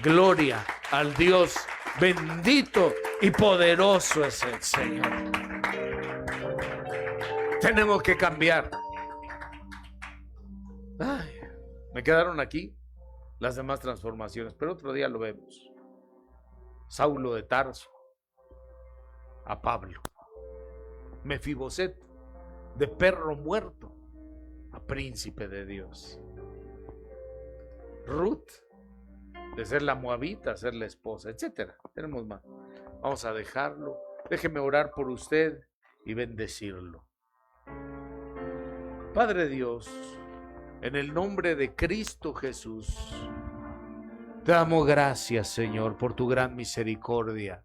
gloria al Dios bendito y poderoso es el Señor. Tenemos que cambiar. Ay, me quedaron aquí las demás transformaciones, pero otro día lo vemos. Saulo de Tarso, a Pablo. Mefiboset, de perro muerto, a príncipe de Dios. Ruth, de ser la moabita, ser la esposa, etcétera. Tenemos más. Vamos a dejarlo. Déjeme orar por usted y bendecirlo. Padre Dios, en el nombre de Cristo Jesús, te damos gracias, Señor, por tu gran misericordia.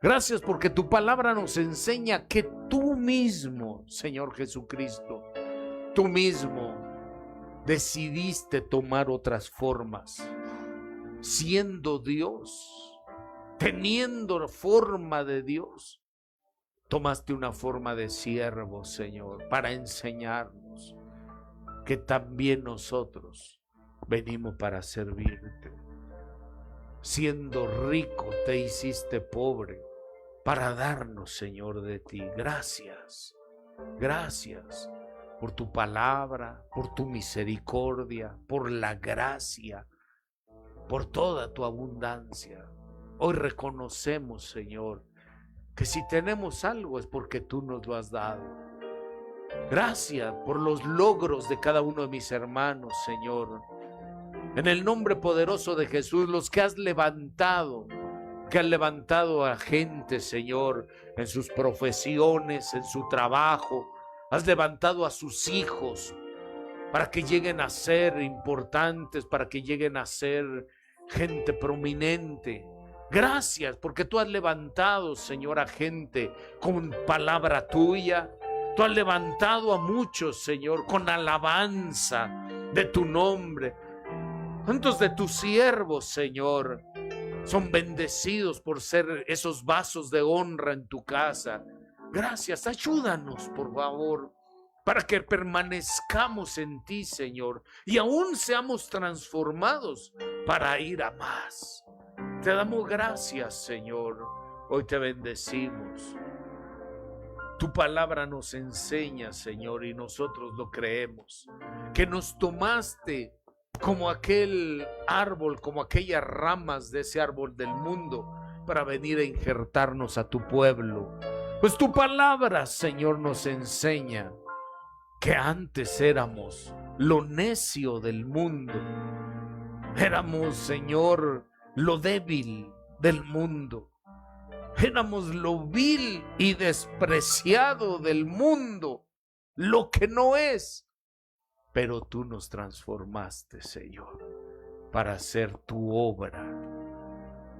Gracias porque tu palabra nos enseña que tú mismo, Señor Jesucristo, tú mismo decidiste tomar otras formas, siendo Dios, teniendo forma de Dios, tomaste una forma de siervo, Señor, para enseñarnos que también nosotros venimos para servirte. Siendo rico, te hiciste pobre para darnos, Señor, de ti. Gracias, gracias por tu palabra, por tu misericordia, por la gracia, por toda tu abundancia. Hoy reconocemos, Señor, que si tenemos algo es porque tú nos lo has dado. Gracias por los logros de cada uno de mis hermanos, Señor. En el nombre poderoso de Jesús, los que has levantado, que han levantado a gente, Señor, en sus profesiones, en su trabajo. Has levantado a sus hijos para que lleguen a ser importantes, para que lleguen a ser gente prominente. Gracias porque tú has levantado, Señor, a gente con palabra tuya. Tú has levantado a muchos, Señor, con alabanza de tu nombre. ¿Cuántos de tus siervos, Señor, son bendecidos por ser esos vasos de honra en tu casa? Gracias, ayúdanos, por favor, para que permanezcamos en ti, Señor, y aún seamos transformados para ir a más. Te damos gracias, Señor. Hoy te bendecimos. Tu palabra nos enseña, Señor, y nosotros lo creemos, que nos tomaste como aquel árbol, como aquellas ramas de ese árbol del mundo, para venir a injertarnos a tu pueblo. Pues tu palabra, Señor, nos enseña que antes éramos lo necio del mundo. Éramos, Señor, lo débil del mundo. Éramos lo vil y despreciado del mundo, lo que no es. Pero tú nos transformaste, Señor, para hacer tu obra,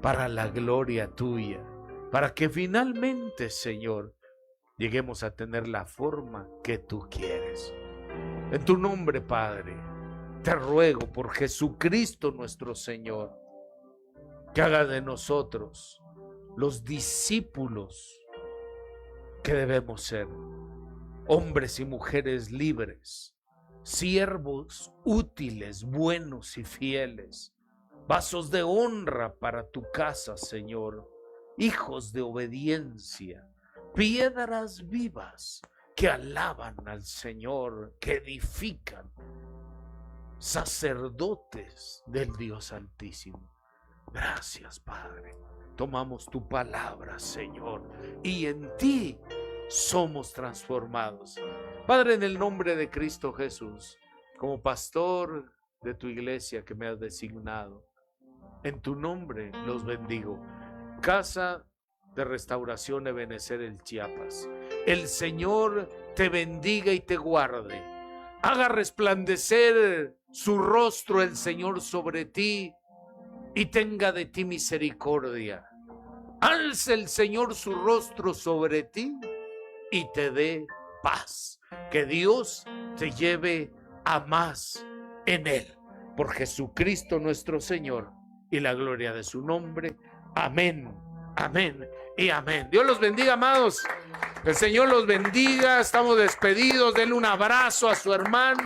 para la gloria tuya, para que finalmente, Señor, lleguemos a tener la forma que tú quieres. En tu nombre, Padre, te ruego por Jesucristo nuestro Señor, que haga de nosotros los discípulos que debemos ser, hombres y mujeres libres, siervos útiles, buenos y fieles, vasos de honra para tu casa, Señor, hijos de obediencia, piedras vivas que alaban al Señor, que edifican, sacerdotes del Dios Altísimo. Gracias, Padre. Tomamos tu palabra, Señor, y en ti somos transformados. Padre, en el nombre de Cristo Jesús, como pastor de tu iglesia que me has designado, en tu nombre los bendigo. Casa de Restauración Ebenecer el Chiapas, el Señor te bendiga y te guarde. Haga resplandecer su rostro el Señor sobre ti y tenga de ti misericordia. Alce el Señor su rostro sobre ti y te dé paz. Que Dios te lleve a más en Él. Por Jesucristo nuestro Señor y la gloria de su nombre. Amén, amén y amén. Dios los bendiga, amados. El Señor los bendiga. Estamos despedidos. Denle un abrazo a su hermano.